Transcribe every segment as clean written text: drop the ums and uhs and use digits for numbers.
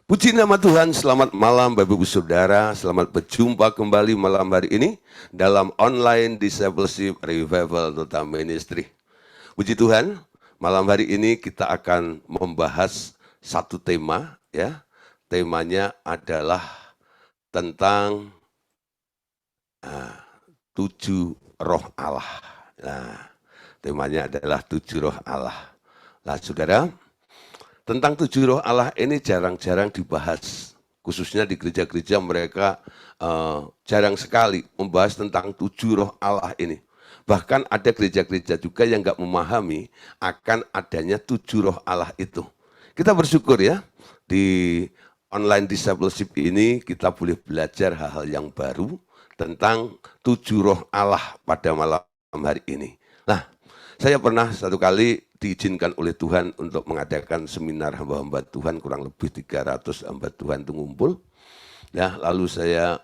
Puji nama Tuhan, selamat malam Bapak Ibu Saudara, selamat berjumpa kembali malam hari ini dalam online Discipleship Revival Total Ministry. Puji Tuhan, malam hari ini kita akan membahas satu tema, ya. Temanya adalah tentang 7 roh Allah. Nah, temanya adalah 7 roh Allah. Nah, saudara, tentang 7 roh Allah ini jarang-jarang dibahas. Khususnya di gereja-gereja mereka jarang sekali membahas tentang 7 roh Allah ini. Bahkan ada gereja-gereja juga yang nggak memahami akan adanya 7 roh Allah itu. Kita bersyukur ya, di online discipleship ini kita boleh belajar hal-hal yang baru tentang 7 roh Allah pada malam hari ini. Nah, saya pernah satu kali diizinkan oleh Tuhan untuk mengadakan seminar hamba-hamba Tuhan, kurang lebih 300 hamba Tuhan itu ngumpul. Ya, lalu saya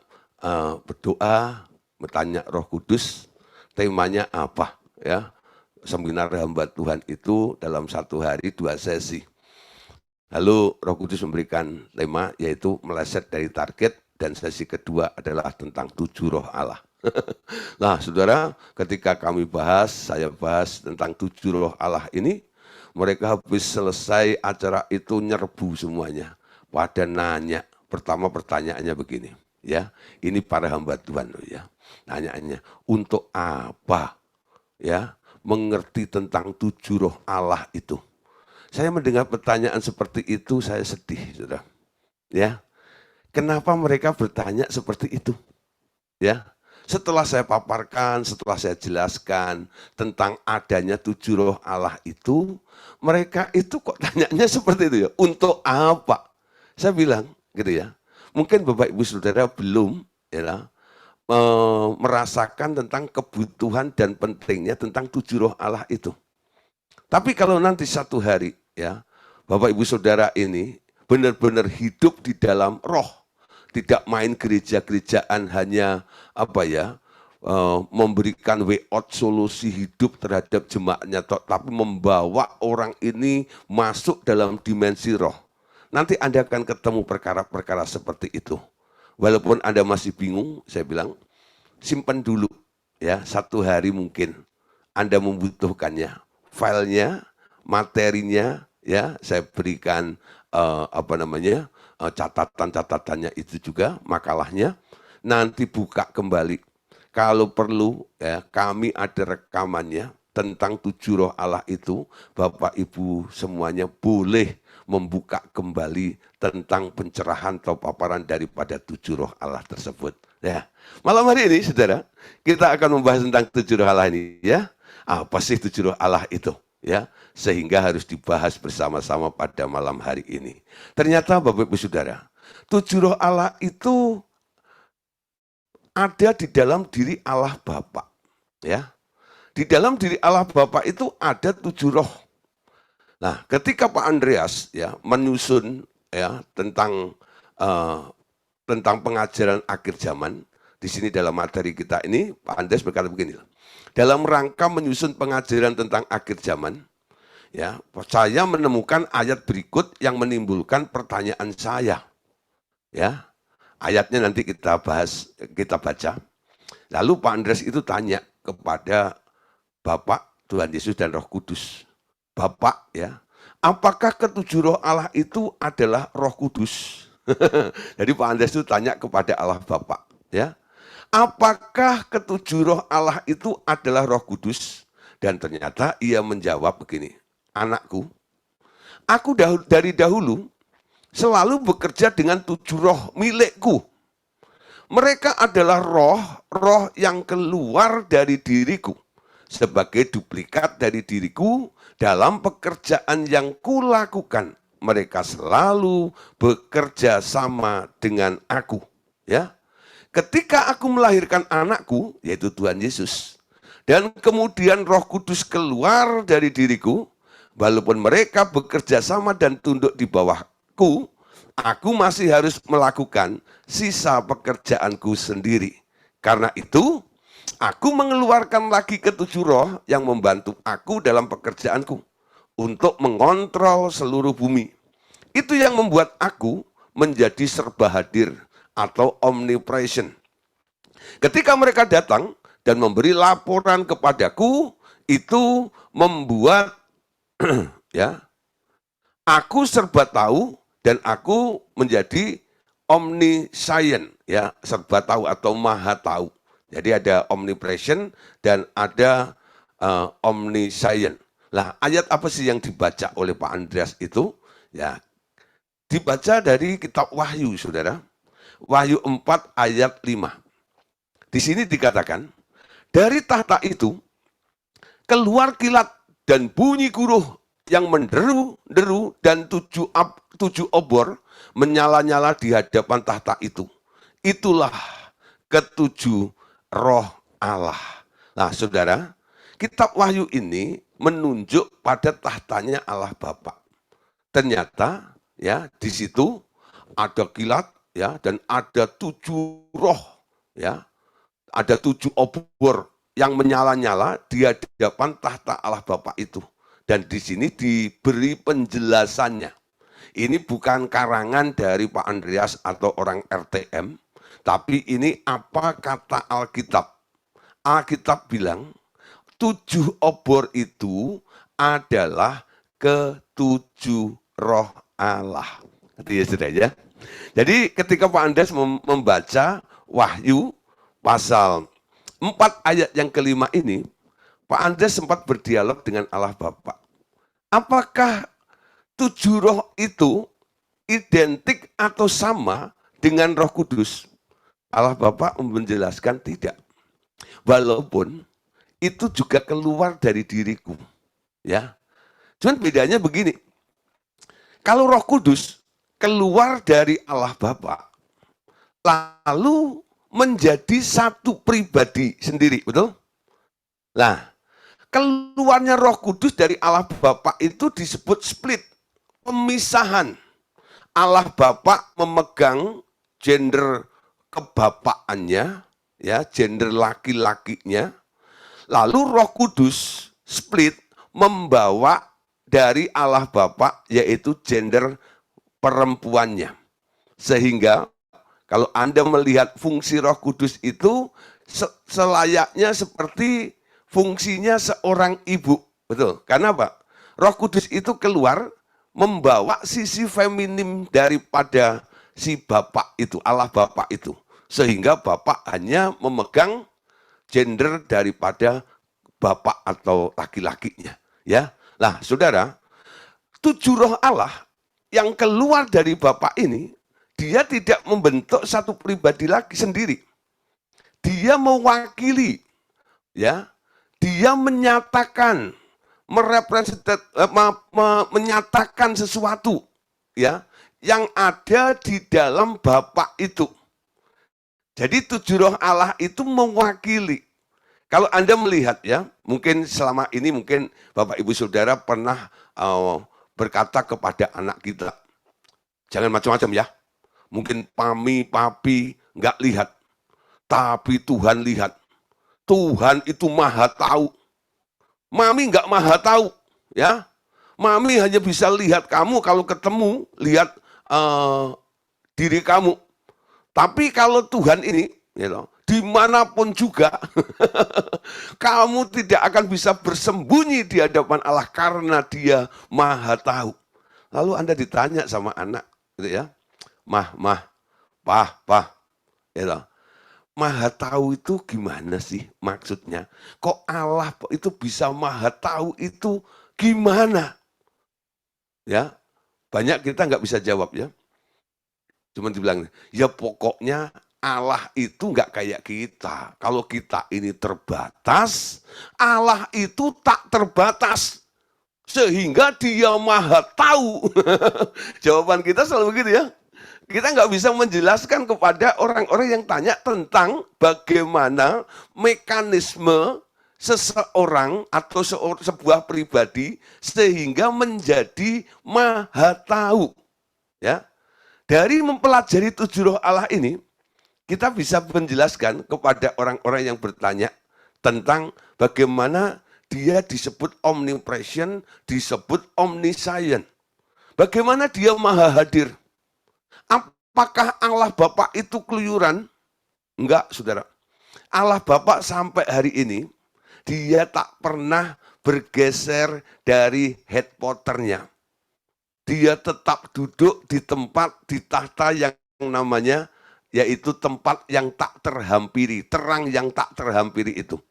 berdoa, bertanya Roh Kudus, temanya apa? Ya, seminar hamba Tuhan itu dalam 1 hari 2 sesi. Lalu Roh Kudus memberikan tema yaitu meleset dari target, dan sesi kedua adalah tentang 7 roh Allah. Nah, saudara, ketika kami saya bahas tentang 7 roh Allah ini, mereka habis selesai acara itu nyerbu semuanya. Pada nanya, pertama pertanyaannya begini, ya, ini para hamba Tuhan loh ya. Nanyaannya, untuk apa ya mengerti tentang 7 roh Allah itu? Saya mendengar pertanyaan seperti itu, saya sedih, saudara. Ya, kenapa mereka bertanya seperti itu? Ya, setelah saya paparkan, setelah saya jelaskan tentang adanya 7 roh Allah itu, mereka itu kok tanyanya seperti itu ya, untuk apa? Saya bilang gitu ya, mungkin Bapak Ibu Saudara belum ya, merasakan tentang kebutuhan dan pentingnya tentang 7 roh Allah itu. Tapi kalau nanti satu hari ya, Bapak Ibu Saudara ini benar-benar hidup di dalam roh, tidak main gereja-gerejaan hanya memberikan way out solusi hidup terhadap jemaatnya, tapi membawa orang ini masuk dalam dimensi roh. Nanti Anda akan ketemu perkara-perkara seperti itu. Walaupun Anda masih bingung, saya bilang, simpan dulu ya, 1 hari mungkin Anda membutuhkannya. Filenya, materinya, ya, saya berikan catatan-catatannya itu juga, makalahnya. Nanti buka kembali. Kalau perlu, ya, kami ada rekamannya tentang 7 roh Allah itu. Bapak Ibu semuanya boleh membuka kembali tentang pencerahan atau paparan daripada 7 roh Allah tersebut. Ya, malam hari ini, saudara, kita akan membahas tentang 7 roh Allah ini, ya. Apa sih 7 roh Allah itu? Ya, sehingga harus dibahas bersama-sama pada malam hari ini. Ternyata Bapak Ibu Saudara, 7 roh Allah itu ada di dalam diri Allah Bapa. Ya, di dalam diri Allah Bapa itu ada 7 roh. Nah, ketika Pak Andreas ya menyusun ya tentang pengajaran akhir zaman, di sini dalam materi kita ini Pak Andreas berkata begini, dalam rangka menyusun pengajaran tentang akhir zaman, ya, saya menemukan ayat berikut yang menimbulkan pertanyaan saya. Ya, ayatnya nanti kita bahas, kita baca. Lalu Pak Andreas itu tanya kepada Bapak, Tuhan Yesus dan Roh Kudus. Bapak, ya, apakah ke-7 roh Allah itu adalah Roh Kudus? Jadi Pak Andreas itu tanya kepada Allah Bapak, ya. Apakah ke-7 roh Allah itu adalah Roh Kudus? Dan ternyata ia menjawab begini, anakku, aku dari dahulu selalu bekerja dengan 7 roh milikku. Mereka adalah roh-roh yang keluar dari diriku sebagai duplikat dari diriku dalam pekerjaan yang kulakukan. Mereka selalu bekerja sama dengan aku, ya. Ketika aku melahirkan anakku, yaitu Tuhan Yesus, dan kemudian Roh Kudus keluar dari diriku, walaupun mereka bekerja sama dan tunduk di bawahku, aku masih harus melakukan sisa pekerjaanku sendiri. Karena itu, aku mengeluarkan lagi ke-7 roh yang membantu aku dalam pekerjaanku untuk mengontrol seluruh bumi. Itu yang membuat aku menjadi serba hadir atau omnipresent. Ketika mereka datang dan memberi laporan kepadaku, itu membuat ya, aku serba tahu dan aku menjadi omniscient, ya, serba tahu atau maha tahu. Jadi ada omnipresent dan ada omniscient. Lah, ayat apa sih yang dibaca oleh Pak Andreas itu? Ya, dibaca dari kitab Wahyu, Saudara. Wahyu 4 ayat 5. Di sini dikatakan, dari tahta itu keluar kilat dan bunyi guruh yang menderu-deru dan tujuh obor menyala-nyala di hadapan tahta itu. Itulah ketujuh roh Allah. Nah, saudara, kitab Wahyu ini menunjuk pada tahtanya Allah Bapa. Ternyata ya di situ ada kilat ya dan ada tujuh roh ya, ada tujuh obor yang menyala-nyala di hadapan tahta Allah Bapa itu. Dan di sini diberi penjelasannya. Ini bukan karangan dari Pak Andreas atau orang RTM, tapi ini apa kata Alkitab. Alkitab bilang, tujuh obor itu adalah ketujuh roh Allah. Ya. Jadi ketika Pak Andreas membaca Wahyu pasal 4 ayat yang kelima ini, Pak Andreas sempat berdialog dengan Allah Bapa. Apakah tujuh roh itu identik atau sama dengan Roh Kudus? Allah Bapa menjelaskan tidak. Walaupun itu juga keluar dari diriku. Ya. Cuman bedanya begini. Kalau Roh Kudus keluar dari Allah Bapa, lalu menjadi satu pribadi sendiri, betul? Nah, keluarnya Roh Kudus dari Allah Bapa itu disebut split, pemisahan. Allah Bapa memegang gender kebapaannya, ya, gender laki-lakinya. Lalu Roh Kudus split membawa dari Allah Bapa yaitu gender perempuannya. Sehingga kalau Anda melihat fungsi Roh Kudus itu selayaknya seperti fungsinya seorang ibu. Betul. Karena apa? Roh Kudus itu keluar membawa sisi feminim daripada si Bapak itu, Allah Bapak itu. Sehingga Bapak hanya memegang gender daripada Bapak atau laki-lakinya. Ya. Nah, saudara, tujuh roh Allah yang keluar dari Bapak ini, dia tidak membentuk satu pribadi lagi sendiri. Dia mewakili, ya, dia menyatakan, menyatakan sesuatu, ya, yang ada di dalam Bapa itu. Jadi tujuh roh Allah itu mewakili. Kalau Anda melihat ya, mungkin selama ini mungkin Bapak Ibu Saudara pernah berkata kepada anak kita, jangan macam-macam ya. Mungkin mami, papi nggak lihat, tapi Tuhan lihat. Tuhan itu maha tahu. Mami nggak maha tahu, ya. Mami hanya bisa lihat kamu kalau ketemu, lihat diri kamu. Tapi kalau Tuhan ini, gitu, dimanapun juga, kamu tidak akan bisa bersembunyi di hadapan Allah karena Dia maha tahu. Lalu Anda ditanya sama anak, gitu ya, mah, pah, gitu. Maha tahu itu gimana sih maksudnya? Kok Allah itu bisa maha tahu itu gimana? Ya, banyak kita nggak bisa jawab ya. Cuma dibilang, ya pokoknya Allah itu nggak kayak kita. Kalau kita ini terbatas, Allah itu tak terbatas. Sehingga Dia maha tahu. Jawaban kita selalu begitu ya. Kita nggak bisa menjelaskan kepada orang-orang yang tanya tentang bagaimana mekanisme seseorang atau sebuah pribadi sehingga menjadi maha tahu. Ya, dari mempelajari tujuh roh Allah ini, kita bisa menjelaskan kepada orang-orang yang bertanya tentang bagaimana Dia disebut omnipresent, disebut omniscient. Bagaimana Dia maha hadir. Apa Apakah Allah Bapa itu keluyuran? Enggak, saudara. Allah Bapa sampai hari ini, dia tak pernah bergeser dari headquarternya. Dia tetap duduk di tempat, di tahta yang namanya, yaitu tempat yang tak terhampiri, terang yang tak terhampiri itu.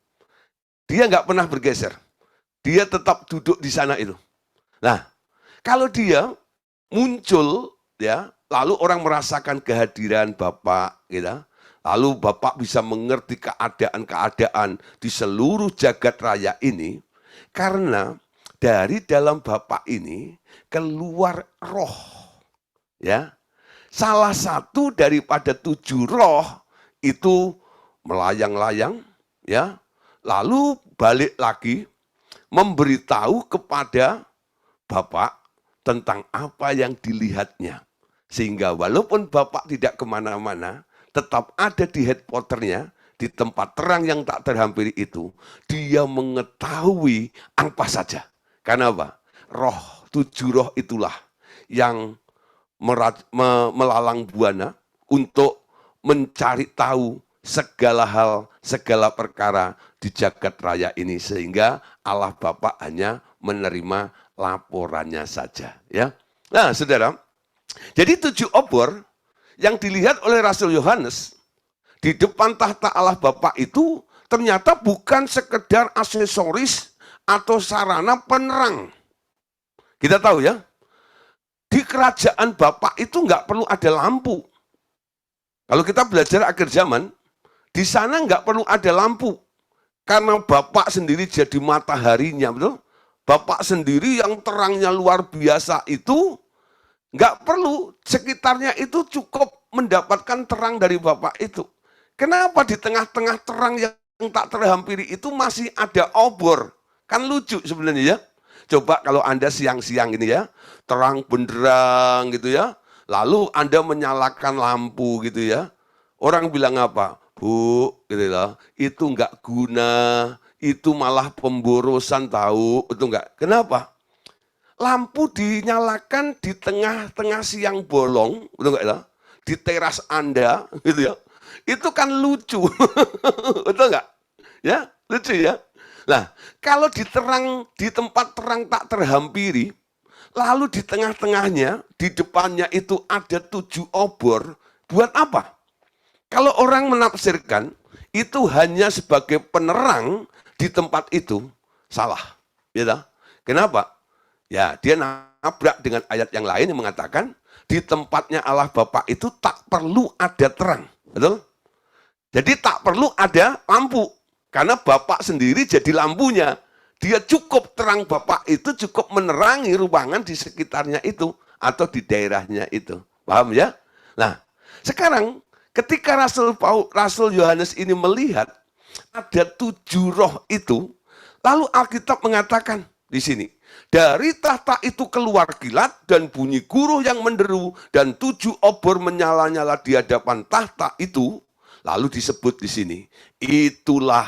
Dia nggak pernah bergeser. Dia tetap duduk di sana itu. Nah, kalau dia muncul, ya, lalu orang merasakan kehadiran Bapak, gitu. Lalu Bapak bisa mengerti keadaan-keadaan di seluruh jagat raya ini, karena dari dalam Bapak ini keluar roh. Ya, salah satu daripada 7 roh itu melayang-layang, ya, lalu balik lagi memberitahu kepada Bapak tentang apa yang dilihatnya. Sehingga walaupun Bapak tidak kemana-mana, tetap ada di headquarternya, di tempat terang yang tak terhampiri itu, dia mengetahui apa saja. Karena apa? Roh, 7 roh itulah yang melalang buana untuk mencari tahu segala hal, segala perkara di jagat raya ini. Sehingga Allah Bapa hanya menerima laporannya saja. Ya. Nah, saudara, jadi 7 obor yang dilihat oleh Rasul Yohanes di depan tahta Allah Bapa itu ternyata bukan sekedar aksesoris atau sarana penerang. Kita tahu ya, di kerajaan Bapa itu nggak perlu ada lampu. Kalau kita belajar akhir zaman, di sana nggak perlu ada lampu. Karena Bapak sendiri jadi mataharinya, betul? Bapak sendiri yang terangnya luar biasa itu, nggak perlu, sekitarnya itu cukup mendapatkan terang dari Bapak itu. Kenapa di tengah-tengah terang yang tak terhampiri itu masih ada obor? Kan lucu sebenarnya ya. Coba kalau Anda siang-siang ini ya, terang benderang gitu ya, lalu Anda menyalakan lampu gitu ya. Orang bilang apa? Bu, gitu loh, itu nggak guna, itu malah pemborosan tahu, itu enggak. Kenapa? Lampu dinyalakan di tengah-tengah siang bolong, betul enggak ya? Di teras Anda, gitu ya. Itu kan lucu, betul enggak? Ya, lucu ya. Nah, kalau di tempat terang tak terhampiri, lalu di tengah-tengahnya, di depannya itu ada 7 obor, buat apa? Kalau orang menafsirkan, itu hanya sebagai penerang di tempat itu, salah. Ya, kenapa? Ya, dia nabrak dengan ayat yang lain yang mengatakan, di tempatnya Allah Bapa itu tak perlu ada terang. Betul? Jadi tak perlu ada lampu. Karena Bapak sendiri jadi lampunya. Dia cukup terang Bapak itu cukup menerangi ruangan di sekitarnya itu. Atau di daerahnya itu. Paham ya? Nah, sekarang ketika Rasul Yohanes ini melihat ada 7 roh itu, lalu Alkitab mengatakan di sini, dari tahta itu keluar kilat dan bunyi guruh yang menderu dan 7 obor menyala-nyala di hadapan tahta itu. Lalu disebut di sini, itulah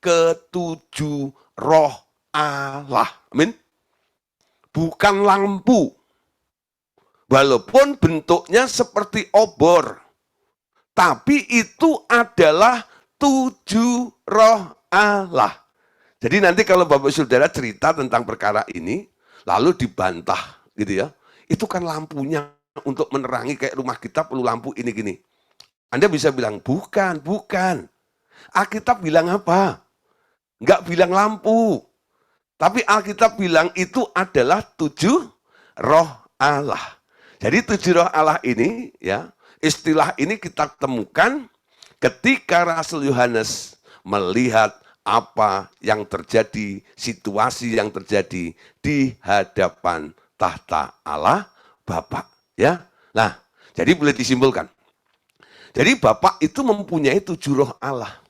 ke-7 roh Allah. Amin. Bukan lampu. Walaupun bentuknya seperti obor. Tapi itu adalah 7 roh Allah. Jadi nanti kalau Bapak Saudara cerita tentang perkara ini, lalu dibantah gitu ya. Itu kan lampunya untuk menerangi kayak rumah kita perlu lampu ini gini. Anda bisa bilang, bukan. Alkitab bilang apa? Enggak bilang lampu. Tapi Alkitab bilang itu adalah 7 roh Allah. Jadi 7 roh Allah ini, ya, istilah ini kita temukan ketika Rasul Yohanes melihat apa yang terjadi, situasi yang terjadi di hadapan tahta Allah Bapa. Ya, nah, jadi boleh disimpulkan. Jadi Bapak itu mempunyai 7 roh Allah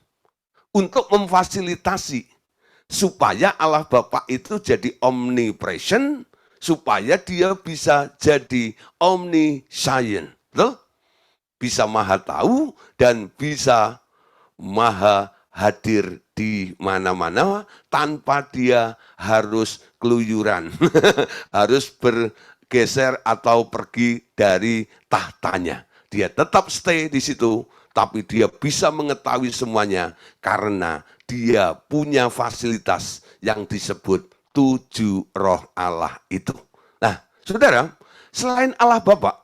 untuk memfasilitasi supaya Allah Bapa itu jadi omnipresent, supaya dia bisa jadi omniscient. Betul? Bisa maha tahu dan bisa maha hadir di mana-mana tanpa dia harus keluyuran, harus bergeser atau pergi dari tahtanya. dia tetap stay di situ, tapi dia bisa mengetahui semuanya karena dia punya fasilitas yang disebut 7 roh Allah itu. Nah, saudara, selain Allah Bapa,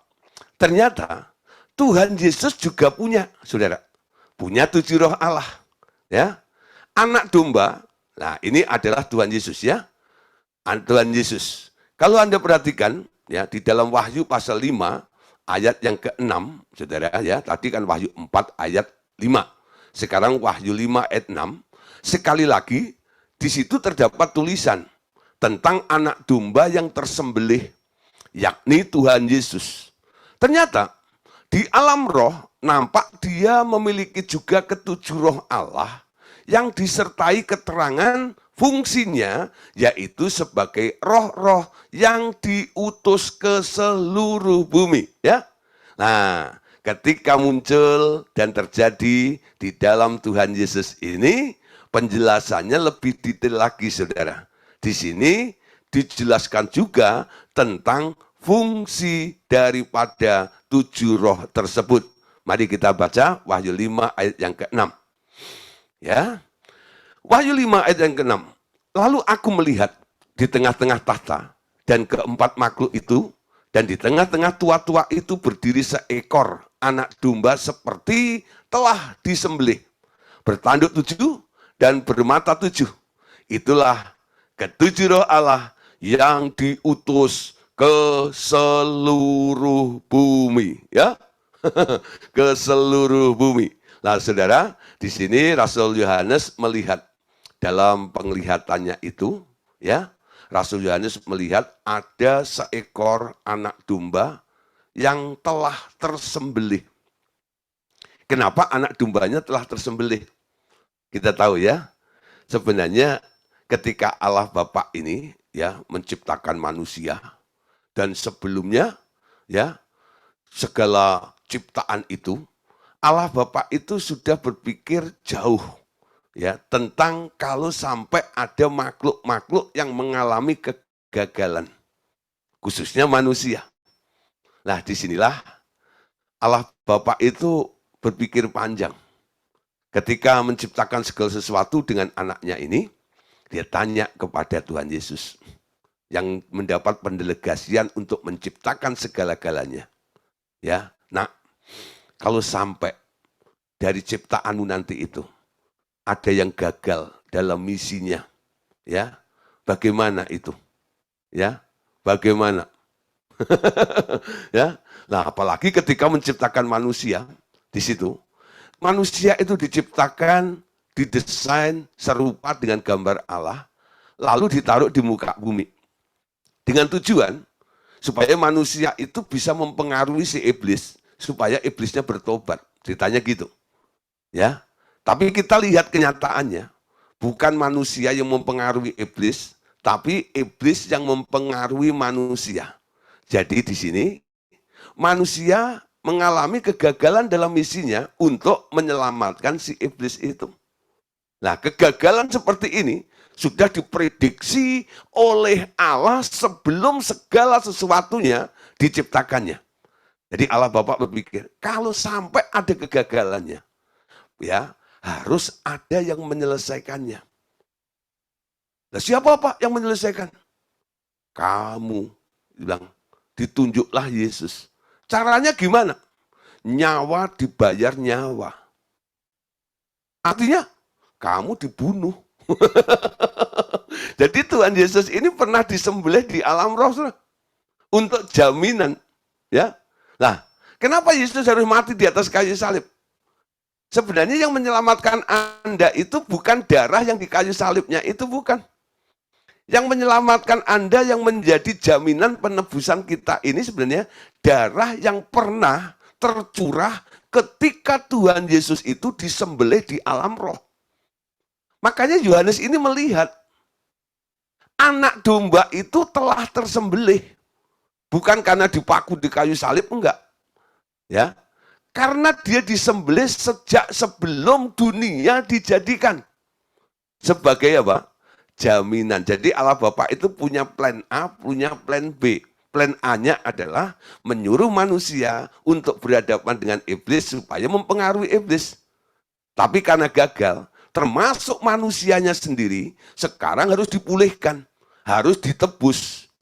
ternyata Tuhan Yesus juga punya, saudara, punya 7 roh Allah. Ya, anak domba, nah ini adalah Tuhan Yesus ya, Tuhan Yesus. Kalau Anda perhatikan, ya di dalam Wahyu pasal 5, ayat yang ke-6, saudara ya, tadi kan Wahyu 4 ayat 5. Sekarang Wahyu 5 ayat 6, sekali lagi, di situ terdapat tulisan tentang anak domba yang tersembelih, yakni Tuhan Yesus. Ternyata di alam roh nampak dia memiliki juga ketujuh roh Allah yang disertai keterangan fungsinya, yaitu sebagai roh-roh yang diutus ke seluruh bumi. Ya, nah ketika muncul dan terjadi di dalam Tuhan Yesus ini, penjelasannya lebih detail lagi, saudara. Di sini dijelaskan juga tentang fungsi daripada 7 roh tersebut. Mari kita baca Wahyu 5 ayat yang ke-6. Ya. Wahyu 5 ayat yang ke-6. Lalu aku melihat di tengah-tengah tahta dan keempat makhluk itu, dan di tengah-tengah tua-tua itu berdiri seekor anak domba seperti telah disembelih, bertanduk 7 dan bermata 7. Itulah ketujuh roh Allah yang diutus ke seluruh bumi, ya. Ke seluruh bumi. Nah, saudara, di sini Rasul Yohanes melihat dalam penglihatannya itu, ya. Rasul Yohanes melihat ada seekor anak domba yang telah tersembelih. Kenapa anak dombanya telah tersembelih? Kita tahu ya, sebenarnya ketika Allah Bapa ini ya menciptakan manusia, dan sebelumnya ya segala ciptaan itu, Allah Bapa itu sudah berpikir jauh ya tentang kalau sampai ada makhluk-makhluk yang mengalami kegagalan, khususnya manusia. Nah, disinilah Allah Bapa itu berpikir panjang. Ketika menciptakan segala sesuatu dengan anaknya ini, dia tanya kepada Tuhan Yesus yang mendapat pendelegasian untuk menciptakan segala-galanya. Ya, nah, kalau sampai dari ciptaanmu nanti itu ada yang gagal dalam misinya, ya, bagaimana itu? Ya, bagaimana? Ya, nah, apalagi ketika menciptakan manusia di situ, manusia itu diciptakan, didesain serupa dengan gambar Allah, lalu ditaruh di muka bumi. Dengan tujuan supaya manusia itu bisa mempengaruhi si iblis, supaya iblisnya bertobat. Ceritanya gitu. Ya. Tapi kita lihat kenyataannya, bukan manusia yang mempengaruhi iblis, tapi iblis yang mempengaruhi manusia. Jadi di sini manusia mengalami kegagalan dalam misinya untuk menyelamatkan si iblis itu. Nah, kegagalan seperti ini sudah diprediksi oleh Allah sebelum segala sesuatunya diciptakannya. Jadi Allah Bapa berpikir, kalau sampai ada kegagalannya, ya harus ada yang menyelesaikannya. Nah, siapa Pak yang menyelesaikan? Kamu, bilang, ditunjuklah Yesus. Caranya gimana? Nyawa dibayar nyawa. Artinya, kamu dibunuh. Jadi Tuhan Yesus ini pernah disembelih di alam roh untuk jaminan, ya. Nah, kenapa Yesus harus mati di atas kayu salib? Sebenarnya yang menyelamatkan Anda itu bukan darah yang di kayu salibnya, itu bukan. Yang menyelamatkan Anda, yang menjadi jaminan penebusan kita ini sebenarnya darah yang pernah tercurah ketika Tuhan Yesus itu disembelih di alam roh. Makanya Yohanes ini melihat anak domba itu telah tersembelih. Bukan karena dipaku di kayu salib, enggak. Ya. Karena dia disembelih sejak sebelum dunia dijadikan. Sebagai apa? Jaminan. Jadi Allah Bapa itu punya plan A, punya plan B. Plan A-nya adalah menyuruh manusia untuk berhadapan dengan iblis supaya mempengaruhi iblis. Tapi karena gagal, termasuk manusianya sendiri, sekarang harus dipulihkan, harus ditebus.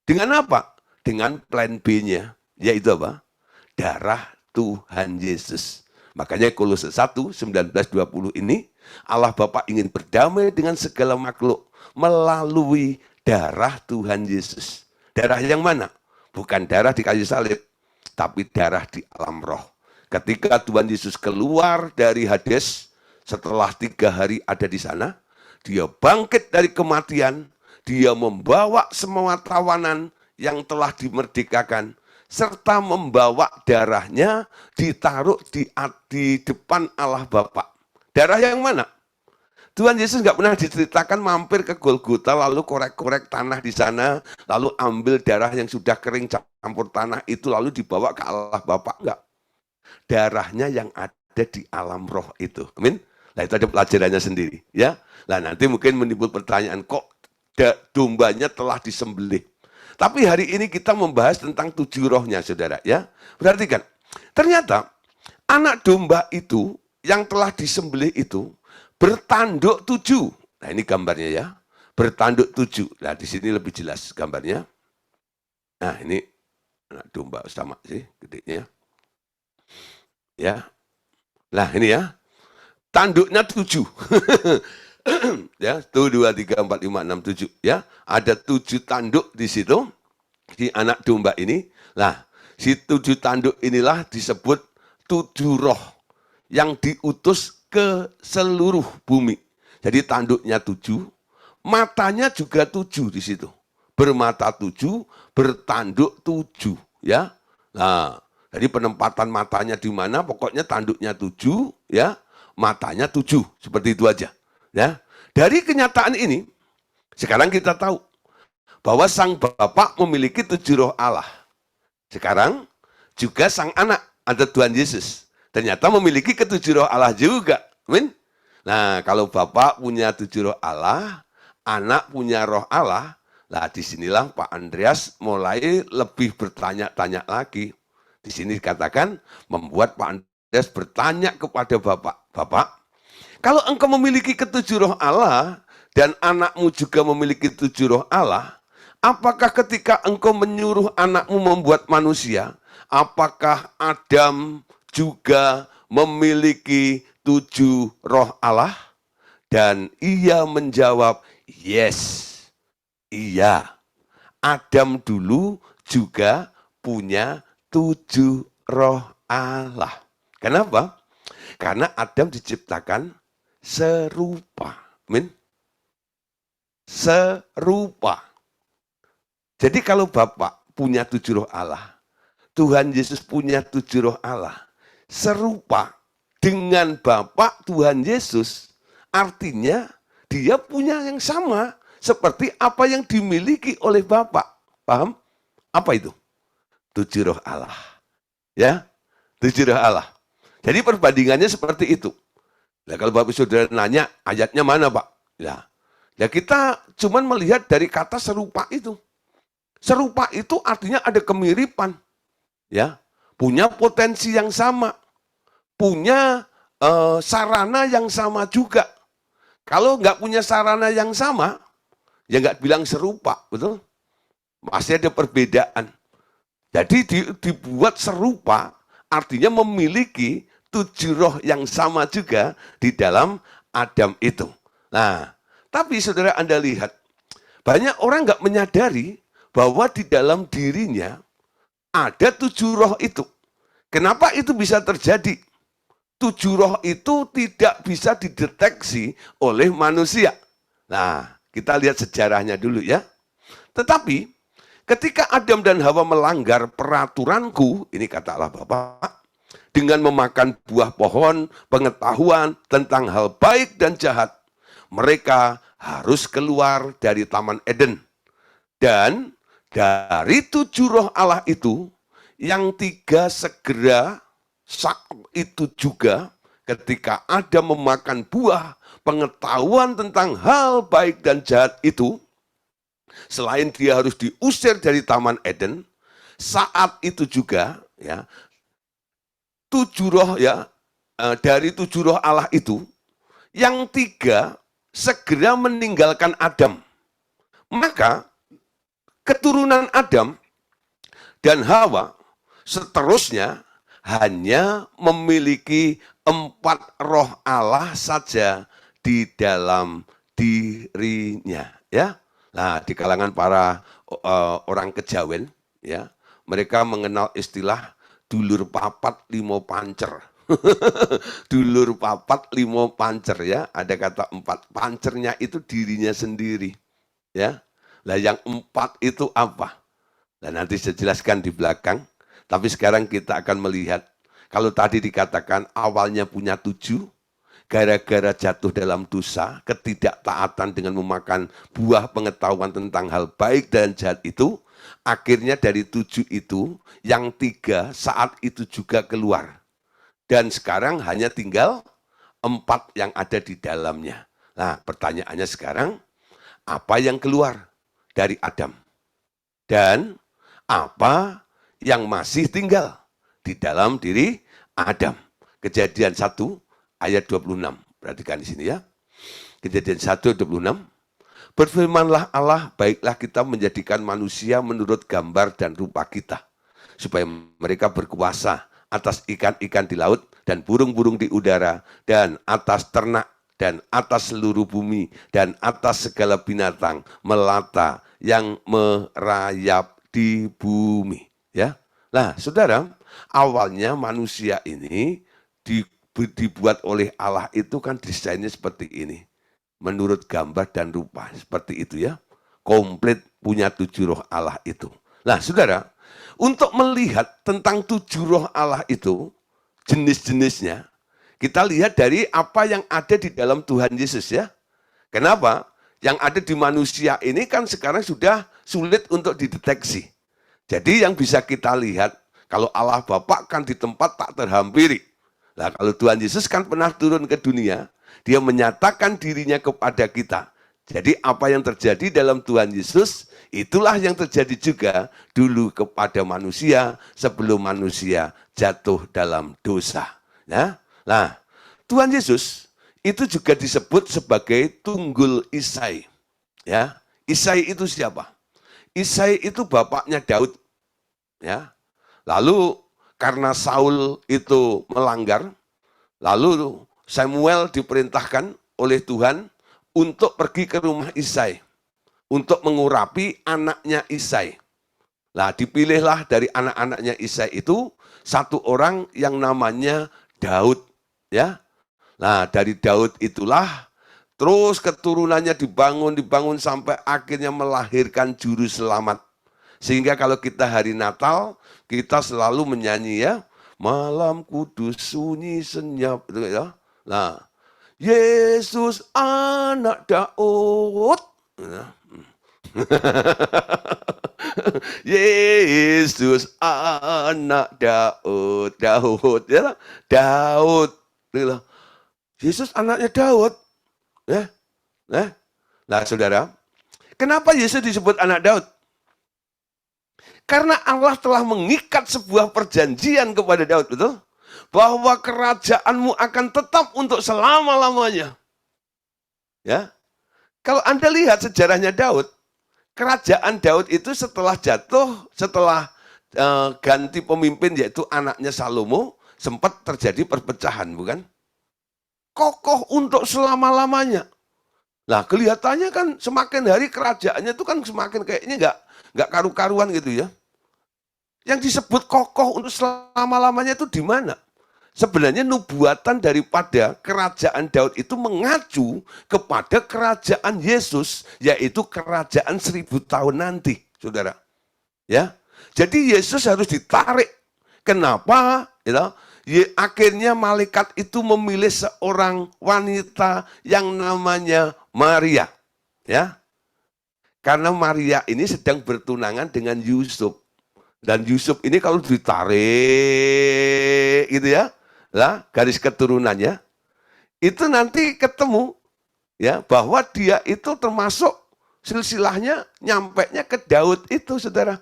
Dengan apa? Dengan plan B-nya, yaitu apa? Darah Tuhan Yesus. Makanya Kolose 1, 19-20 ini, Allah Bapa ingin berdamai dengan segala makhluk melalui darah Tuhan Yesus. Darah yang mana? Bukan darah di kayu salib, tapi darah di alam roh. Ketika Tuhan Yesus keluar dari Hades, setelah 3 hari ada di sana, dia bangkit dari kematian, dia membawa semua tawanan yang telah dimerdekakan, serta membawa darahnya ditaruh di depan Allah Bapa. Darah yang mana? Tuhan Yesus nggak pernah diceritakan mampir ke Golgota, lalu korek-korek tanah di sana, lalu ambil darah yang sudah kering campur tanah itu, lalu dibawa ke Allah Bapa. Enggak. Darahnya yang ada di alam roh itu. Amin. Nah, itu ada pelajarannya sendiri, ya. Nah, nanti mungkin menimbul pertanyaan, kok dombanya telah disembelih? Tapi hari ini kita membahas tentang 7 rohnya, saudara, ya. Perhatikan, ternyata anak domba itu yang telah disembelih itu bertanduk 7. Nah, ini gambarnya ya. Bertanduk 7. Nah, di sini lebih jelas gambarnya. Nah, ini anak domba sama sih gedenya. Ya. Nah, ini ya. Tanduknya 7. Ya, 1 2 3 4 5 6 7 ya. Ada 7 tanduk di situ di anak domba ini. Nah, si 7 tanduk inilah disebut 7 roh yang diutus ke seluruh bumi. Jadi tanduknya 7, matanya juga 7 di situ. Bermata 7, bertanduk 7 ya. Nah, jadi penempatan matanya di mana? Pokoknya tanduknya 7 ya, matanya 7, seperti itu aja ya. Dari kenyataan ini sekarang kita tahu bahwa Sang Bapa memiliki 7 roh Allah. Sekarang juga Sang Anak, ada Tuhan Yesus, ternyata memiliki ke-7 roh Allah juga. Amin. Nah, kalau Bapa punya 7 roh Allah, Anak punya roh Allah, lah disinilah Pak Andreas mulai lebih bertanya-tanya lagi. Di sini dikatakan membuat Pak Andreas bertanya kepada Bapak, Bapak, kalau engkau memiliki ke-7 roh Allah dan anakmu juga memiliki 7 roh Allah, apakah ketika engkau menyuruh anakmu membuat manusia, apakah Adam juga memiliki 7 roh Allah? Dan ia menjawab, yes, iya. Adam dulu juga punya 7 roh Allah. Kenapa? Karena Adam diciptakan serupa. Amin. Serupa. Jadi kalau Bapak punya 7 roh Allah, Tuhan Yesus punya 7 roh Allah, serupa dengan Bapak Tuhan Yesus, artinya dia punya yang sama seperti apa yang dimiliki oleh Bapak. Paham? Apa itu? 7 roh Allah. Ya, 7 roh Allah. Jadi perbandingannya seperti itu. Nah, kalau Bapak Saudara nanya, ayatnya mana Pak? Ya kita cuman melihat dari kata serupa itu. Serupa itu artinya ada kemiripan. Ya, punya potensi yang sama. Punya sarana yang sama juga. Kalau nggak punya sarana yang sama, ya nggak bilang serupa, betul? Masih ada perbedaan. Jadi dibuat serupa, artinya memiliki 7 roh yang sama juga di dalam Adam itu. Nah, tapi saudara Anda lihat, banyak orang nggak menyadari bahwa di dalam dirinya ada 7 roh itu. Kenapa itu bisa terjadi? 7 roh itu tidak bisa dideteksi oleh manusia. Nah, kita lihat sejarahnya dulu ya. Tetapi ketika Adam dan Hawa melanggar peraturanku, ini kata Allah Bapa, dengan memakan buah pohon pengetahuan tentang hal baik dan jahat, mereka harus keluar dari Taman Eden. Dan dari 7 roh Allah itu, yang 3 segera saat itu juga ketika Adam memakan buah pengetahuan tentang hal baik dan jahat itu, Selain dia harus diusir dari Taman Eden, saat itu juga ya 7 roh ya dari 7 roh Allah itu yang 3 segera meninggalkan Adam. Maka keturunan Adam dan Hawa seterusnya hanya memiliki 4 roh Allah saja di dalam dirinya, ya. Nah, di kalangan para orang kejawen, ya, mereka mengenal istilah dulur papat limo pancer. Dulur papat limo pancer, ya. Ada kata 4. Pancernya itu dirinya sendiri, ya. Lah yang 4 itu apa? Nah, nanti saya jelaskan di belakang. Tapi sekarang kita akan melihat, kalau tadi dikatakan awalnya punya 7, gara-gara jatuh dalam dosa, ketidaktaatan dengan memakan buah pengetahuan tentang hal baik dan jahat itu, akhirnya dari 7 itu, yang 3 saat itu juga keluar. Dan sekarang hanya tinggal 4 yang ada di dalamnya. Nah, pertanyaannya sekarang, apa yang keluar dari Adam? Dan apa yang masih tinggal di dalam diri Adam? Kejadian 1 ayat 26. Perhatikan di sini ya. Kejadian 1 ayat 26. Berfirmanlah Allah, baiklah kita menjadikan manusia menurut gambar dan rupa kita, supaya mereka berkuasa atas ikan-ikan di laut dan burung-burung di udara dan atas ternak dan atas seluruh bumi dan atas segala binatang melata yang merayap di bumi. Ya, nah saudara, awalnya manusia ini dibuat oleh Allah itu kan desainnya seperti ini, menurut gambar dan rupa, seperti itu ya, komplit punya 7 roh Allah itu. Nah saudara, untuk melihat tentang 7 roh Allah itu, jenis-jenisnya, kita lihat dari apa yang ada di dalam Tuhan Yesus ya. Kenapa? Yang ada di manusia ini kan sekarang sudah sulit untuk dideteksi. Jadi yang bisa kita lihat, kalau Allah Bapa kan di tempat tak terhampiri. Nah, kalau Tuhan Yesus kan pernah turun ke dunia, dia menyatakan dirinya kepada kita. Jadi apa yang terjadi dalam Tuhan Yesus, itulah yang terjadi juga dulu kepada manusia sebelum manusia jatuh dalam dosa. Ya? Nah, Tuhan Yesus itu juga disebut sebagai tunggul Isai. Ya, Isai itu siapa? Isai itu bapaknya Daud. Ya. Lalu karena Saul itu melanggar, lalu Samuel diperintahkan oleh Tuhan untuk pergi ke rumah Isai untuk mengurapi anaknya Isai. Nah, dipilihlah dari anak-anaknya Isai itu satu orang yang namanya Daud, ya. Nah, dari Daud itulah terus keturunannya dibangun sampai akhirnya melahirkan juru selamat. Sehingga kalau kita hari Natal, kita selalu menyanyi ya, malam kudus sunyi senyap, itu ya. Nah, Yesus anak Daud. Yesus anak Daud, Daud ya, Daud. Yesus anaknya Daud. Ya. Nah, saudara, kenapa Yesus disebut anak Daud? Karena Allah telah mengikat sebuah perjanjian kepada Daud, betul? Bahwa kerajaanmu akan tetap untuk selama-lamanya. Ya. Kalau Anda lihat sejarahnya Daud, kerajaan Daud itu setelah jatuh, setelah ganti pemimpin yaitu anaknya Salomo, sempat terjadi perpecahan, bukan? Kokoh untuk selama-lamanya. Nah, kelihatannya kan semakin hari kerajaannya itu kan semakin kayaknya nggak karu-karuan gitu ya. Yang disebut kokoh untuk selama-lamanya itu di mana? Sebenarnya nubuatan daripada kerajaan Daud itu mengacu kepada kerajaan Yesus, yaitu kerajaan 1000 tahun nanti, saudara. Ya, jadi Yesus harus ditarik. Kenapa? Ya, akhirnya malaikat itu memilih seorang wanita yang namanya Maria. Ya, karena Maria ini sedang bertunangan dengan Yusuf. Dan Yusuf ini kalau ditarik gitu ya, lah garis keturunannya, itu nanti ketemu ya bahwa dia itu termasuk silsilahnya nyampainya ke Daud itu, saudara.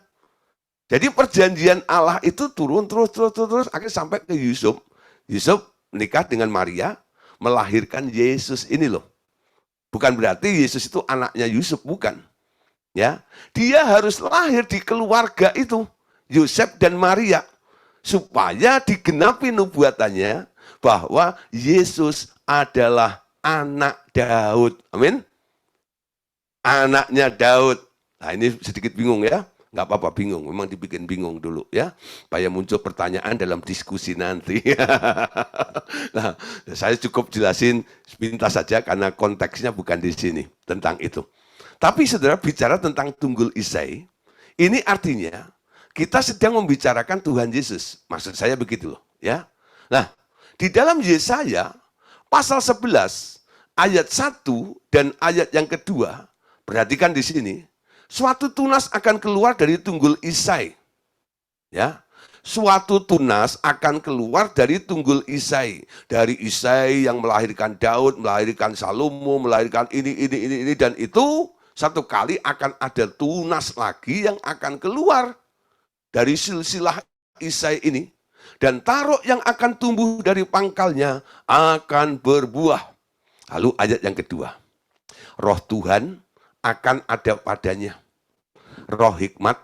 Jadi perjanjian Allah itu turun terus, akhirnya sampai ke Yusuf. Yusuf menikah dengan Maria, melahirkan Yesus ini loh. Bukan berarti Yesus itu anaknya Yusuf, bukan. Ya, dia harus lahir di keluarga itu, Yosef dan Maria, supaya digenapi nubuatannya bahwa Yesus adalah anak Daud. Amin. Anaknya Daud. Nah, ini sedikit bingung ya. Nggak apa-apa bingung, memang dibikin bingung dulu ya, supaya muncul pertanyaan dalam diskusi nanti. Nah, saya cukup jelasin sepintas saja karena konteksnya bukan di sini tentang itu. Tapi saudara, bicara tentang tunggul Isai, ini artinya kita sedang membicarakan Tuhan Yesus. Maksud saya begitu loh ya. Nah, di dalam Yesaya pasal 11 ayat 1 dan ayat yang kedua, perhatikan di sini. Suatu tunas akan keluar dari tunggul Isai. Ya. Suatu tunas akan keluar dari tunggul Isai. Dari Isai yang melahirkan Daud, melahirkan Salomo, melahirkan ini, dan itu satu kali akan ada tunas lagi yang akan keluar dari silsilah Isai ini. Dan taruk yang akan tumbuh dari pangkalnya akan berbuah. Lalu ayat yang kedua. Roh Tuhan akan ada padanya. Roh hikmat